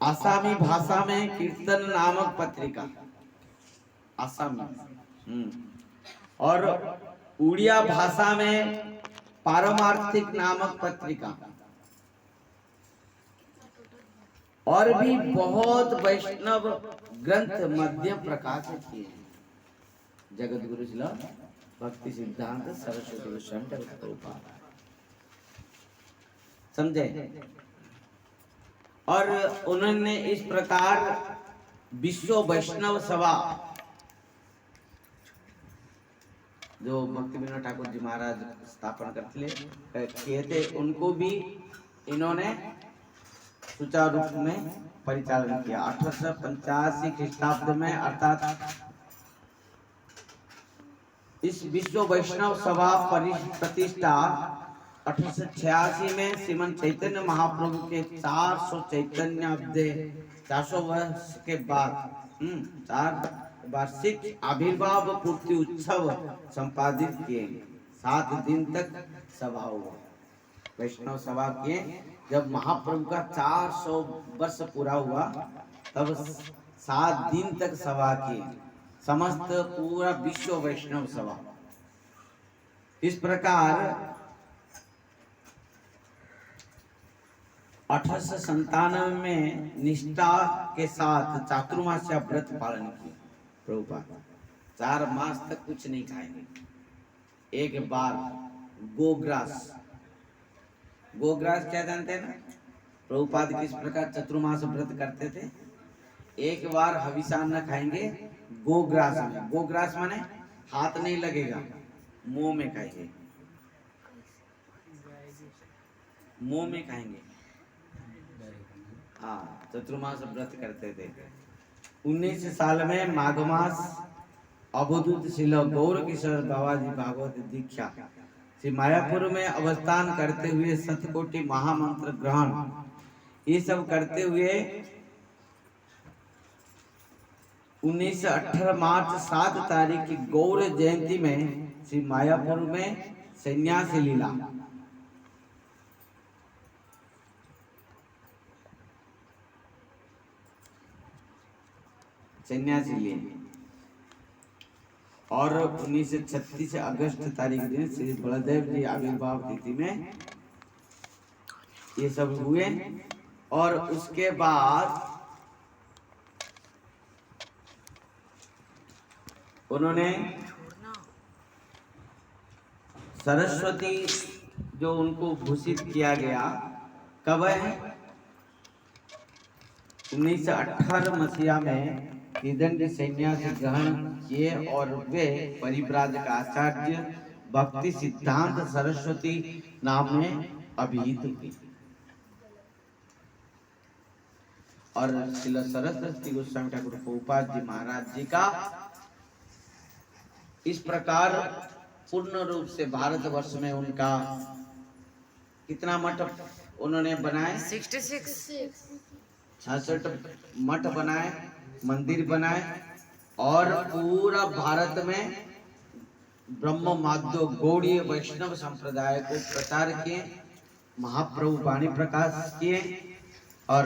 आसामी भाषा में कीर्तन नामक पत्रिका, आसामी, और उड़िया भाषा में पारमार्थिक नामक पत्रिका, और भी बहुत वैष्णव ग्रंथ मध्य प्रकाशित किए हैं। जगत गुरु श्री भक्ति सिद्धांत सरस्वती गोस्वामी प्रभुपाद, समझे? और उन्होंने इस प्रकार विश्व वैष्णव सभा, जो भक्ति विनोद ठाकुर जी महाराज स्थापन करते किए थे, उनको भी इन्होंने सुचारू रूप में परिचालन किया। 1885 ख्रीष्टाब्द में, अर्थात इस विश्व वैष्णव सभा प्रतिष्ठा 1886 में श्रीमन चैतन्य महाप्रभु के 400 चैतन्याब्दे 400 वर्ष के बाद 4 वार्षिक आविर्भाव पूर्ति उत्सव संपादित किए। 7 दिन तक सभा हुआ। वैष्णव सभा किए। जब महाप्रभु का 400 वर्ष पूरा हुआ तब 7 दिन तक सभा किए, समस्त पूरा विश्व वैष्णव सभा। इस प्रकार 1897 में निष्ठा के साथ चातुर्मास्य व्रत पालन किया प्रभुपाद। 4 मास तक कुछ नहीं खाएंगे। एक बार गोग्रास, गोग्रास क्या जानते हैं ना प्रभुपाद किस प्रकार चतुर्मास व्रत करते थे। एक बार हविषान्न खाएंगे गोग्रास में। गोग्रास माने हाथ नहीं लगेगा, मुंह में खाएंगे, मुंह में खाएंगे। हाँ, चतुर्मास व्रत करते थे। 19 साल में माघ मास अवधूत शिल गौर किशोर बाबा जी भागवत दीक्षा श्री मायापुर में अवस्थान करते हुए सतकोटि महामंत्र ग्रहण ये सब करते हुए 1918 मार्च 7 तारीख की गौर जयंती में श्री मायापुर में संन्यास लीला संन्यास लिए। और 1936 अगस्त तारीख दिन श्री बलदेव जी आविर्भाव तिथि में ये सब हुए। और उसके बाद उन्होंने सरस्वती जो उनको भूषित किया गया कब है 1918 मसीहा में निदंड संन्यास ग्रहण किए और वे परिव्राजक आचार्य भक्ति सिद्धांत सरस्वती नाम में अभिहित हुई। और श्रील सरस्वती गोस्वामी ठाकुर प्रभुपाद जी महाराज जी का इस प्रकार पूर्ण रूप से भारतवर्ष में उनका कितना मठ उन्होंने बनाए 66 मठ बनाए, मंदिर बनाए और पूरा भारत में ब्रह्म माध्य गौड़ीय वैष्णव संप्रदाय को प्रचार किए, महाप्रभु वाणी प्रकाश किए। और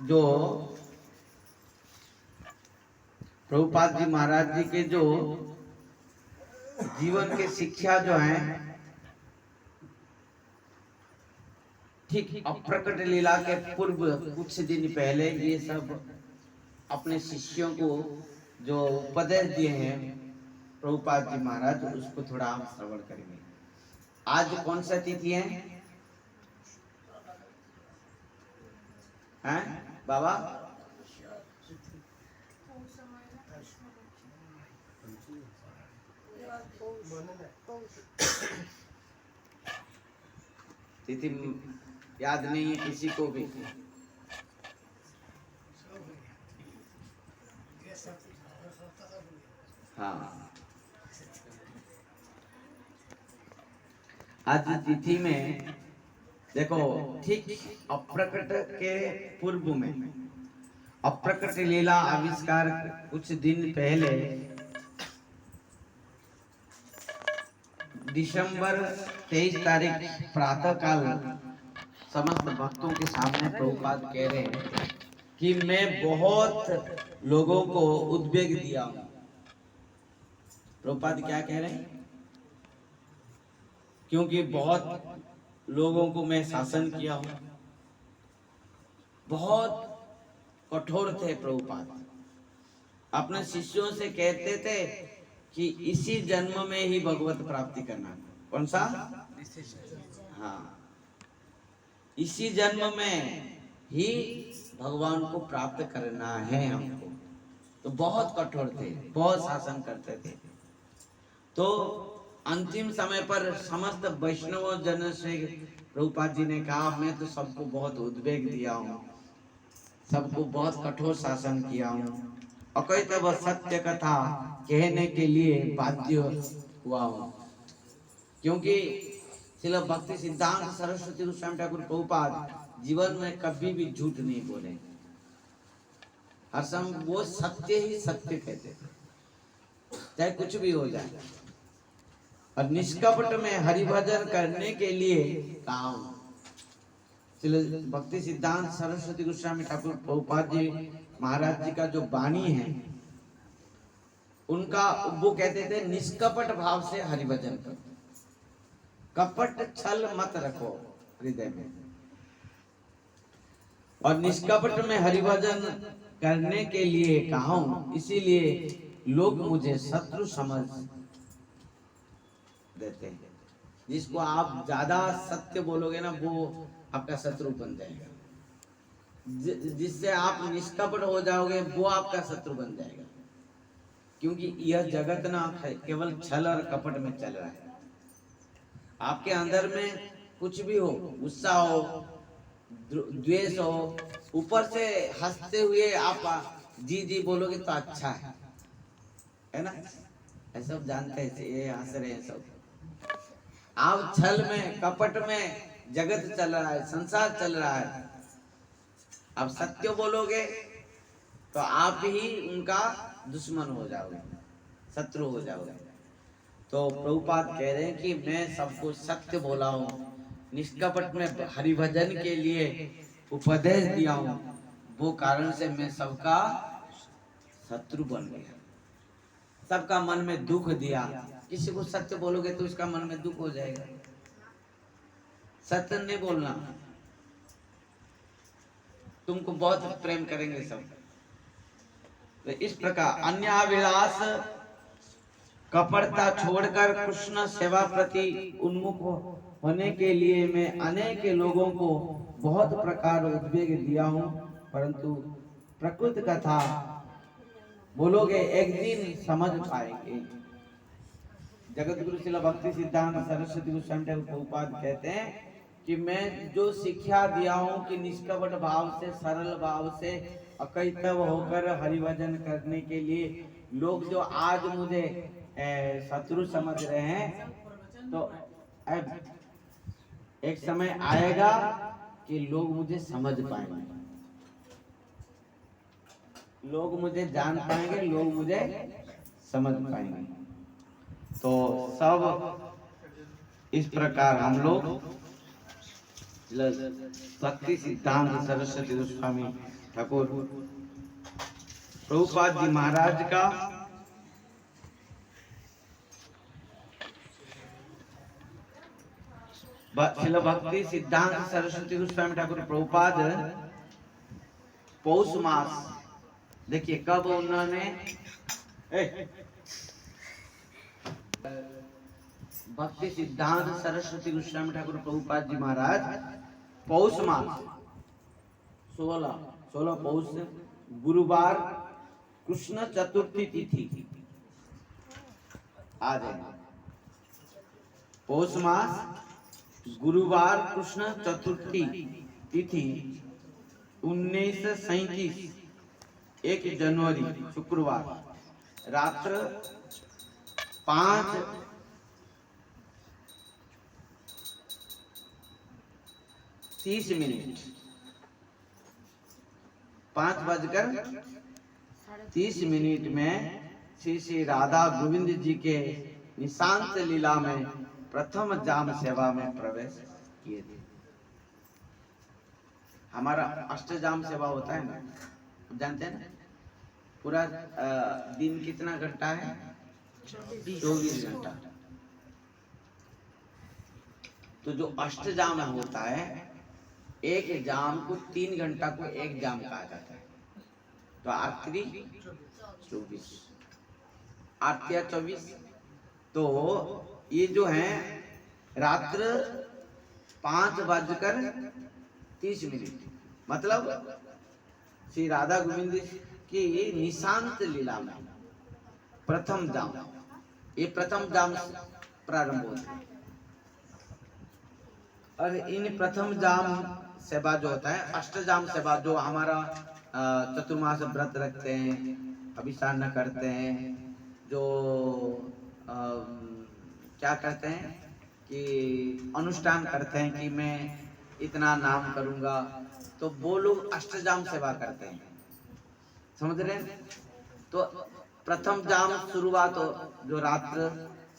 जो प्रभुपाद जी महाराज जी के जो जीवन के शिक्षा जो हैं ठीक अप्रकट लीला के पूर्व कुछ दिन पहले ये सब अपने शिष्यों को जो उपदेश दिए हैं प्रभुपाद जी महाराज, उसको थोड़ा हम श्रवण करेंगे। आज कौन सा तिथि है हैं बाबा? तिथि याद नहीं है किसी को भी। हाँ, आज तिथि में देखो ठीक अप्रकट के पूर्व में अप्रकट लीला आविष्कार कुछ दिन पहले दिसंबर 23 तारीख प्रातः काल समस्त भक्तों के सामने प्रभुपाद कह रहे हैं कि मैं बहुत लोगों को उद्वेग दिया हूं। प्रभुपाद क्या कह रहे हैं? क्योंकि बहुत लोगों को मैं शासन किया हूं। बहुत कठोर थे प्रभुपाद, अपने शिष्यों से कहते थे कि इसी जन्म में ही भगवत प्राप्ति करना। कौन सा? हाँ, इसी जन्म में ही भगवान को प्राप्त करना है हमको। तो बहुत कठोर थे, बहुत शासन करते थे। तो अंतिम समय पर समस्त वैष्णव जन से प्रभुपाद जी ने कहा मैं तो सबको बहुत उद्वेग दिया हूँ, सबको बहुत कठोर शासन किया हूँ, अकैतव सत्य कथा कहने के लिए बाध्य हुआ हूँ। क्योंकि श्रील भक्ति सिद्धांत सरस्वती गोस्वामी ठाकुर प्रभुपाद जीवन में कभी भी झूठ नहीं बोले। हर समय वो सत्य ही सत्य कहते थे, चाहे कुछ भी हो जाए। और निष्कपट में हरिभजन करने के लिए कहा हूं। भक्ति सिद्धांत सरस्वती गोस्वामी ठाकुर प्रभुपाद जी महाराज जी का जो वाणी है, उनका वो कहते थे निष्कपट भाव से हरिभजन करो, कपट छल मत रखो हृदय में। और निष्कपट में हरिभजन करने के लिए कहा हूं, इसीलिए लोग मुझे शत्रु समझ देते हैं। जिसको आप ज्यादा सत्य बोलोगे ना, वो आपका शत्रु बन जाएगा। जिससे आप निष्कपट हो जाओगे, वो आपका शत्रु बन जाएगा। क्योंकि यह जगत ना केवल छल और कपट में चल रहा है। आपके अंदर में कुछ भी हो, गुस्सा हो, द्वेष हो, ऊपर से हंसते हुए आप जी जी बोलोगे तो अच्छा है ना? ऐसा सब जानते हैं, ये हंस रहे हैं सब। आप छल में कपट में जगत चल रहा है, संसार चल रहा है। आप सत्य बोलोगे तो आप ही उनका दुश्मन हो जाओगे, शत्रु हो जाओगे। तो प्रभुपाद कह रहे हैं कि मैं सबको सत्य बोला हूँ, निष्कपट में हरिभजन के लिए उपदेश दिया हूँ, वो कारण से मैं सबका शत्रु बन गया, सबका मन में दुख दिया। किसी को सत्य बोलोगे तो उसका मन में दुख हो जाएगा। सत्य नहीं बोलना, तुमको बहुत प्रेम करेंगे सब। तो इस प्रकार अन्याभिलाष कपटता छोड़कर कृष्ण सेवा प्रति उन्मुख होने के लिए मैं अनेक लोगों को बहुत प्रकार उद्वेग दिया हूँ, परंतु प्रकृत कथा बोलोगे एक दिन समझ पाएंगे। जगत गुरु श्रील भक्ति सिद्धांत सरस्वती गोस्वामी ठाकुर प्रभुपाद कहते हैं कि मैं जो शिक्षा दिया हूँ कि निष्कपट भाव से, सरल भाव से, अकैतव होकर हरिभजन करने के लिए लोग जो आज मुझे शत्रु समझ रहे हैं, तो अब एक समय आएगा कि लोग मुझे समझ पाएंगे, लोग मुझे जान पाएंगे, लोग मुझे समझ पाएंगे। तो सब इस प्रकार हम लोग भक्ति सिद्धांत सरस्वती गोस्वामी ठाकुर प्रभुपाद जी महाराज का शिल भक्ति सिद्धांत सरस्वती गोस्वामी ठाकुर प्रभुपाद पौष मास, देखिए कब उन्होंने भक्ति सिद्धांत सरस्वती गोस्वामी ठाकुर प्रभुपाद जी महाराज पौष मास 16 पौष गुरुवार कृष्ण चतुर्थी तिथि आ जाएगी। पौष मास गुरुवार कृष्ण चतुर्थी तिथि 1937 1 जनवरी शुक्रवार रात्र 5:30 5:30 में श्री श्री राधा गोविंद जी के निशांत लीला में प्रथम जाम सेवा में प्रवेश किए थे। हमारा अष्टजाम सेवा होता है ना, जानते हैं ना? पूरा दिन कितना घंटा है? 24 घंटा। तो जो अष्टजाम होता है, एक जाम को 3 घंटा को एक जाम कहा जाता है। तो आरती 24, आरतिया 24। तो ये जो है रात्र 5:30, मतलब श्री राधा गोविंद की निशांत लीला में प्रथम जाम, ये प्रथम जाम प्रारंभ होता है। और इन प्रथम जाम सेवा जो होता है, अष्टजाम सेवा जो हमारा चतुर्मास व्रत रखते हैं, अभिषारण करते हैं, जो क्या कहते हैं कि अनुष्ठान करते हैं कि मैं इतना नाम करूंगा, तो वो लोग अष्टजाम सेवा करते हैं, समझ रहे हैं? तो प्रथम जाम शुरुआत जो रात्र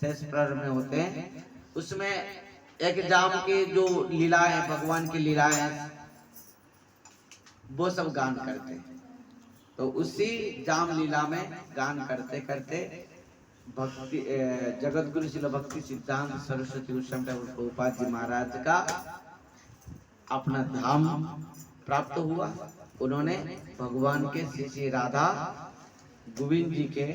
शेष प्रहर में होते हैं, उसमें एक जाम की जो लीला है, भगवान की लीला है, वो सब गान करते हैं। तो उसी जाम लीला में गान करते करते भक्ति जगत गुरु श्रील भक्ति सिद्धांत सरस्वती गोस्वामी ठाकुर प्रभुपाद जी महाराज का अपना धाम प्राप्त हुआ। उन्होंने भगवान के श्री राधा गोविंद जी के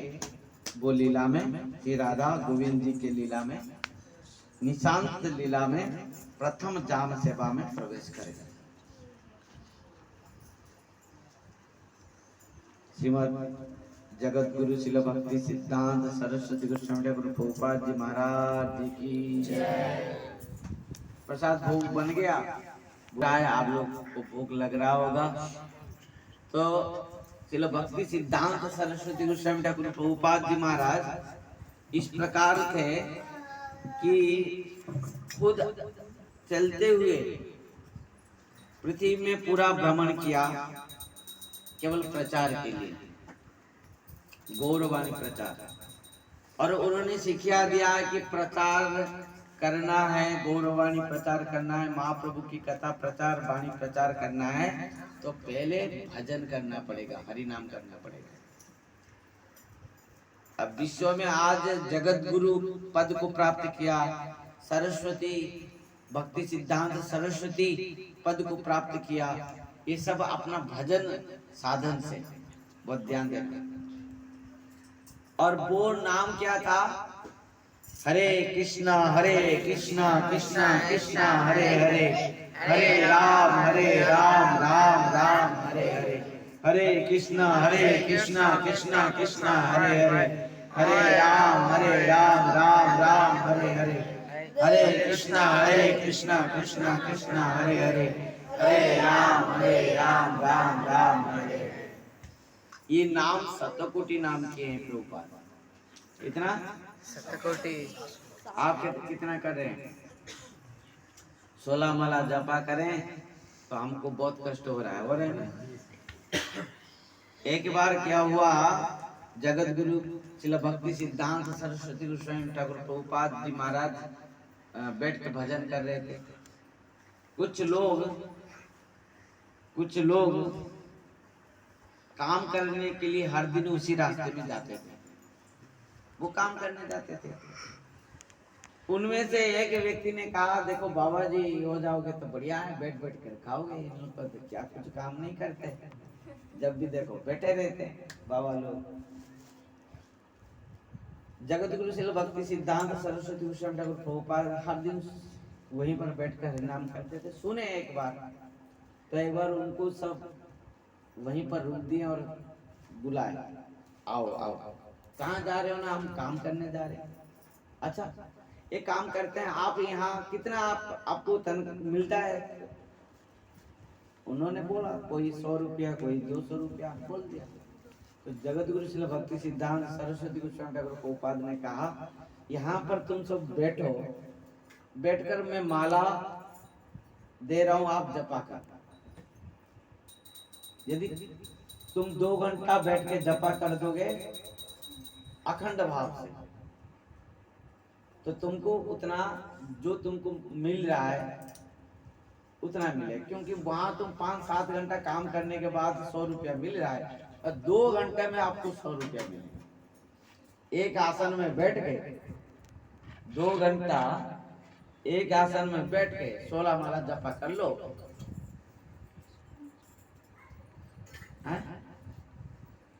वो लीला में, श्री राधा गोविंद जी के लीला में, निशांत लीला में प्रथम जाम सेवा में प्रवेश करेगा। श्रीमद जगत गुरु श्रील भक्ति सिद्धांत सरस्वती गोस्वामी ठाकुर प्रभुपाद जी महाराज जी की जय। प्रसाद भोग बन गया, आप लोग को भोग लग रहा होगा। तो श्रील भक्ति सिद्धांत सरस्वती गोस्वामी ठाकुर प्रभुपाद जी महाराज इस प्रकार थे कि खुद चलते हुए पृथ्वी में पूरा भ्रमण किया, केवल प्रचार के लिए, गौरवाणी प्रचार। और उन्होंने शिक्षा दिया कि प्रचार करना है, गौरवाणी प्रचार करना है, महाप्रभु की कथा प्रचार, वाणी प्रचार करना है, तो पहले भजन करना पड़ेगा, हरि नाम करना पड़ेगा। अब विश्व में आज जगत गुरु पद को प्राप्त किया, सरस्वती भक्ति सिद्धांत सरस्वती पद को प्राप्त किया, ये सब अपना भजन साधन से, बहुत ध्यान देना। और वो नाम क्या था? हरे कृष्णा कृष्णा कृष्णा हरे हरे, हरे राम राम राम हरे हरे, हरे कृष्णा कृष्णा कृष्णा हरे हरे, हरे राम राम राम हरे हरे, हरे कृष्णा कृष्णा कृष्णा हरे हरे, हरे राम राम राम हरे हरे। ये नाम सतकोटि नाम के हैं प्रभुपाद। इतना सतकोटि आप कितना कर रहे हैं? 16 माला जपा करें तो हमको बहुत कष्ट हो रहा है, हो रहे हैं। एक बार क्या हुआ, जगत गुरु श्रील भक्ति सिद्धांत सरस्वती गोस्वामी ठाकुर प्रभुपाद जी महाराज बैठ के भजन कर रहे थे। कुछ लोग काम करने के लिए हर दिन उसी रास्ते में जाते थे, वो काम करने जाते थे। उनमें से एक व्यक्ति ने कहा, देखो बाबा जी हो जाओगे तो बढ़िया है, बैठ कर खाओगे, इन लोग तो क्या कुछ काम नहीं करते, जब भी देखो बैठे रहते हैं बाबा लोग। जगत गुरु श्रील भक्ति सिद्धांत सरस्वती गोस्वामी ठाकुर प्रभुपाद हर दिन वहीं पर बैठकर हरिनाम करते थे। सुने एक बार, तो एक बार उनको सब वहीं पर रुक दिए और बुलाए, आओ आओ, कहाँ जा रहे हो? ना हम काम करने जा रहे हैं। अच्छा एक काम करते हैं, आप यहाँ कितना आपको तन मिलता है? उन्होंने बोला कोई 100 रुपया, कोई 200 रुपया बोल दिया। तो जगत गुरु श्रील भक्ति सिद्धांत सरस्वती गोस्वामी ठाकुर प्रभुपाद ने कहा, यहाँ पर तुम सब बैठो, बैठकर मैं माला दे रहा हूँ, आप जपा कर। यदि तुम 2 घंटा बैठ के जपा कर दोगे अखंड भाव से, तो तुमको उतना जो तुमको मिल रहा है उतना मिले, क्योंकि वहां तुम 5-7 घंटा काम करने के बाद 100 रुपया मिल रहा है, और 2 घंटे में आपको 100 रुपया मिलेगा। एक आसन में बैठ के 2 घंटा एक आसन में बैठ के 16 माला जपा कर लो,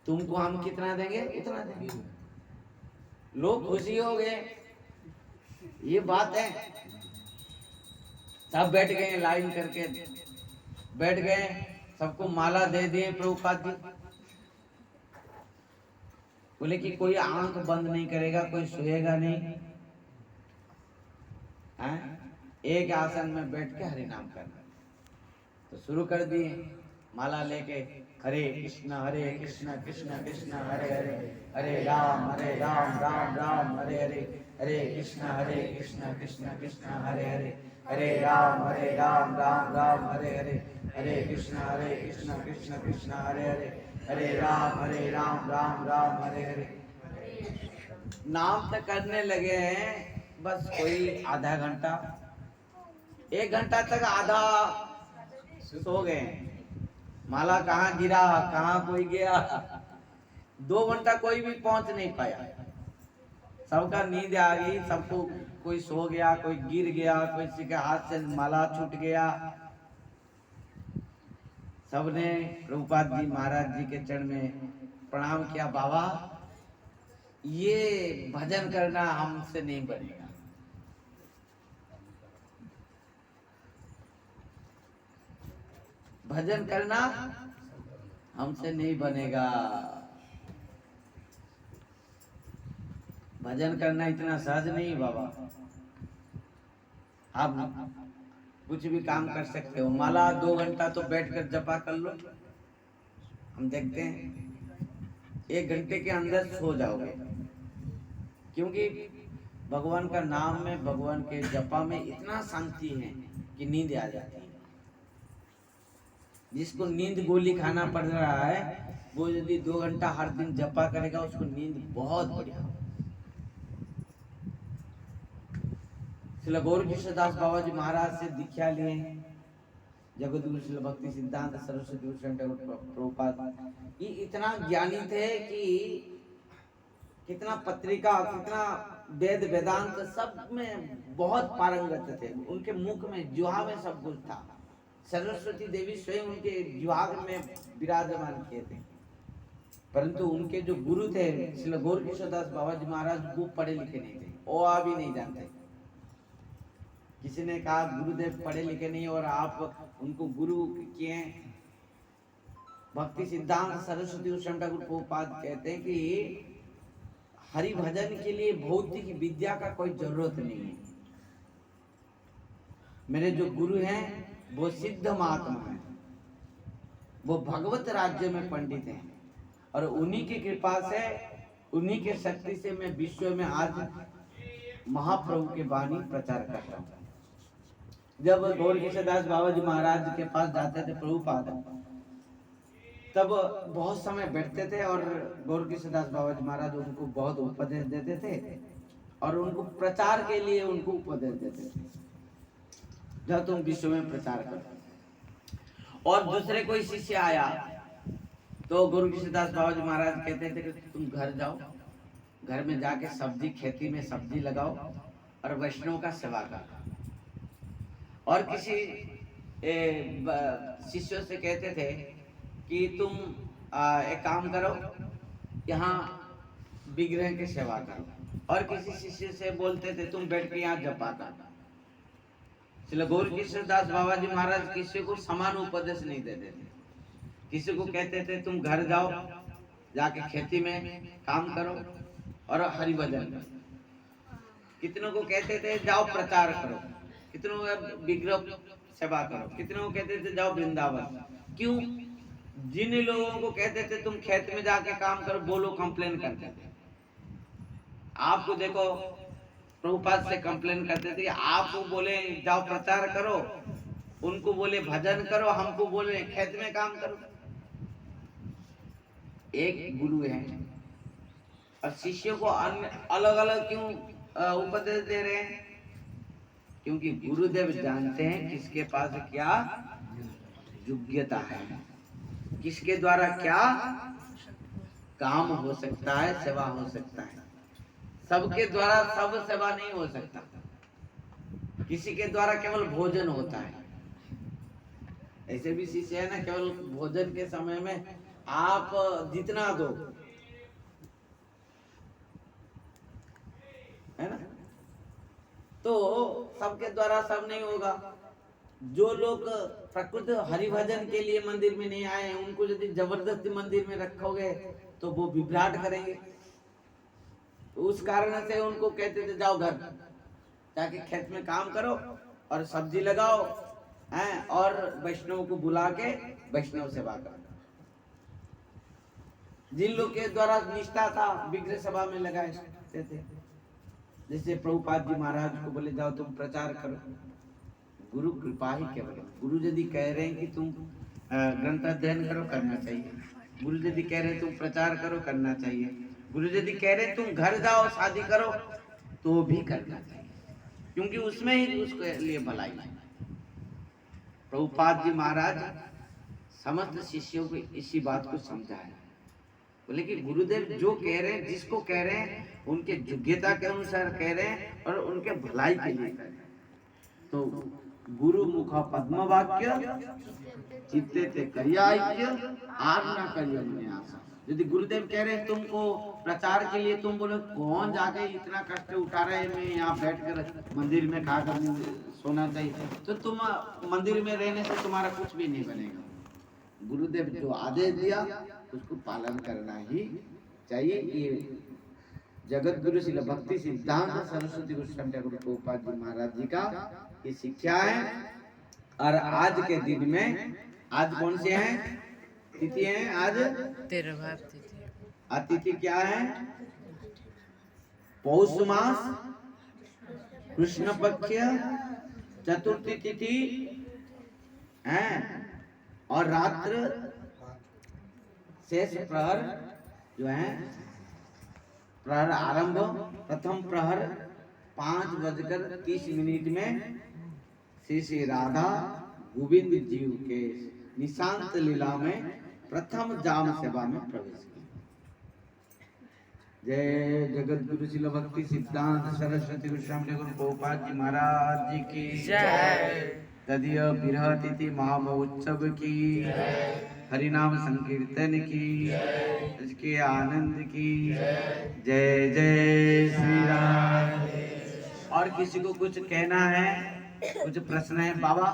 तुमको हम कितना देंगे? उतना देंगे। लोग खुशी हो गए, ये बात है। सब बैठ गए, लाइन करके बैठ गए, सबको माला दे दिए प्रभुपाद जी। बोले कि कोई आंख बंद नहीं करेगा, कोई सोएगा नहीं, एक आसन में बैठ के हरि नाम करना। तो शुरू कर दिए, माला लेके हरे कृष्णा कृष्णा कृष्णा हरे हरे, हरे राम राम राम हरे हरे, हरे कृष्णा कृष्णा कृष्णा हरे हरे, हरे राम राम राम हरे हरे, हरे कृष्णा कृष्णा कृष्णा हरे हरे, हरे राम राम राम हरे हरे। नाम तक करने लगे हैं, बस कोई आधा घंटा 1 घंटा तक आधा सो गए। माला कहाँ गिरा, कहाँ कोई गया, 2 घंटा कोई भी पहुंच नहीं पाया। सबका नींद आ गई, सबको कोई सो गया, कोई गिर गया, कोई किसी के हाथ से माला छूट गया। सबने प्रभुपाद जी महाराज जी के चरण में प्रणाम किया, बाबा ये भजन करना हमसे नहीं बनेगा। भजन करना हमसे नहीं बनेगा। भजन करना इतना सहज नहीं बाबा। आप कुछ भी काम कर सकते हो, माला 2 घंटा तो बैठकर जपा कर लो, हम देखते हैं 1 घंटे के अंदर सो जाओगे। क्योंकि भगवान का नाम में, भगवान के जपा में इतना शांति है कि नींद आ जाती है। जिसको नींद गोली खाना पड़ रहा है, वो यदि 2 घंटा हर दिन जपा करेगा, उसको नींद बहुत बढ़िया। श्रील गौर किशोरदास बाबा जी महाराज से दीक्षा लिए, जगतगुरु श्रील भक्ति सिद्धांत सरस्वती भूषण प्रभुपाद ये इतना ज्ञानी थे कि कितना पत्रिका, कितना वेद वेदांत सब में बहुत पारंगत थे। उनके मुख में, जुहा में सब कुछ था। सरस्वती देवी स्वयं उनके जुहाग में विराजमान किए थे। परंतु उनके जो गुरु थे श्रील गौर किशोरदास बाबा जी महाराज, वो पढ़े लिखे नहीं थे, ओ आ भी नहीं जानते। किसी ने कहा गुरुदेव पढ़े लिखे नहीं और आप उनको गुरु किए हैं। भक्ति सिद्धांत सरस्वती भूषण ठाकुर प्रभुपाद कहते हैं कि हरि भजन के लिए भौतिक विद्या का कोई जरूरत नहीं है। मेरे जो गुरु हैं वो सिद्ध महात्मा हैं, वो भगवत राज्य में पंडित हैं, और उन्हीं की कृपा से, उन्हीं के शक्ति से मैं विश्व में आज महाप्रभु के वाणी प्रचार कर रहा हूँ। जब गौर किशोरदास बाबा जी महाराज के पास जाते थे प्रभुपाद, तब बहुत समय बैठते थे और गौर किशोरदास बाबा जी महाराज उनको बहुत उपदेश देते थे और उनको प्रचार के लिए उनको उपदेश देते थे, जब तुम विश्व में प्रचार करो। और दूसरे कोई शिष्य आया तो गुरु किशोरदास बाबा जी महाराज कहते थे कि तुम घर जाओ, घर में जाके सब्जी, खेती में सब्जी लगाओ और वैष्णव का सेवा करो। और किसी शिष्यों से कहते थे कि तुम एक काम करो, यहाँ विग्रह की सेवा करो। और किसी शिष्य से बोलते थे तुम बैठ के यहाँ जपा करो। श्रील गौर किशोरदास बाबा जी महाराज किसी को समान उपदेश नहीं देते थे। किसी को कहते थे तुम घर जाओ, जाके खेती में काम करो और हरि भजन करो। कितनों को कहते थे जाओ प्रचार करो, कितनों को विग्रह सेवा करो, कितनों को कहते थे जाओ वृंदावन। क्यों? जिन लोगों को कहते थे तुम खेत में जाके काम करो, वो लोग कंप्लेन करते थे। आपको देखो प्रभुपाद से कंप्लेन करते थे, आपको बोले जाओ प्रचार करो, उनको बोले भजन करो, हमको बोले खेत में काम करो। एक गुरु है और शिष्यों को अलग अलग क्यों उपदेश दे रहे हैं? क्योंकि गुरुदेव जानते हैं किसके पास क्या योग्यता है, किसके द्वारा क्या काम हो सकता है, सेवा हो सकता है। सबके द्वारा सब सेवा नहीं हो सकता, किसी के द्वारा केवल भोजन होता है। ऐसे भी शिष्य है ना, केवल भोजन के समय में आप जितना दो, है ना, तो सबके द्वारा सब नहीं होगा। जो लोग प्रकृत हरिभजन के लिए मंदिर में नहीं आए हैं, उनको यदि जबरदस्ती मंदिर में रखोगे तो वो विभ्राट करेंगे। तो उस कारण से उनको कहते थे जाओ घर जाके खेत में काम करो और सब्जी लगाओ, हैं, और वैष्णव को बुला के वैष्णव सेवा करो। जिन लोग के द्वारा निष्ठा था विग्रह सभा में लगाए थे, जैसे प्रभुपाद जी महाराज को बोले जाओ तुम प्रचार करो, गुरु कृपा ही केवल। गुरु यदि कह रहे हैं कि तुम ग्रंथ अध्ययन करो, करना चाहिए। गुरु यदि कह रहे हैं तुम प्रचार करो, करना चाहिए। गुरु यदि कह रहे तुम घर जाओ शादी करो तो भी करना चाहिए, क्योंकि उसमें ही उसके लिए भलाई है। प्रभुपाद जी महाराज समस्त शिष्यों को इसी बात को समझाया, बोले कि गुरुदेव जो कह रहे हैं, जिसको कह रहे हैं, उनके योग्यता के अनुसार कह रहे हैं और उनके भलाई के लिए कह रहे हैं। तो गुरु मुख पद्म वाक्य चित्ते ते करिया ऐक्य आर ना करिया मने आशा। यदि गुरुदेव कह रहे हैं तुमको प्रचार के लिए, तुम बोले कौन जाके इतना कष्ट उठा रहे हैं, मैं यहाँ बैठ कर मंदिर में खा कर सोना चाहिए, तो तुम मंदिर में रहने से तुम्हारा कुछ भी नहीं बनेगा। गुरुदेव जो आदेश दिया उसको पालन करना ही चाहिए। ये जगत गुरु श्री भक्ति सिद्धांत सरस्वती गोस्वामी ठाकुर प्रभुपाद जी महाराज जी का ये शिक्षा है। और आज के दिन में, आज कौन से हैं तिथि हैं? आज 13 तिथि। अतिथि क्या है? पौष मास कृष्ण पक्ष चतुर्थी तिथि है। और रात्र शेष प्रहर जो है, प्रहर आरंभ प्रथम प्रहर 5:30 में श्री श्री राधा गोविंद जीव के निशांत लीला में प्रथम जाम सेवा में प्रवेश किया। जय जगत गुरु श्री भक्ति सिद्धांत सरस्वती गोस्वामी ठाकुर प्रभुपाद जी महाराज जी की जय। तदीय विरह तिथि महामहोत्सव की, हरिनाम संकीर्तन की, इसके आनंद की। जय जय श्री राम। और किसी को कुछ कहना है, कुछ प्रश्न है बाबा?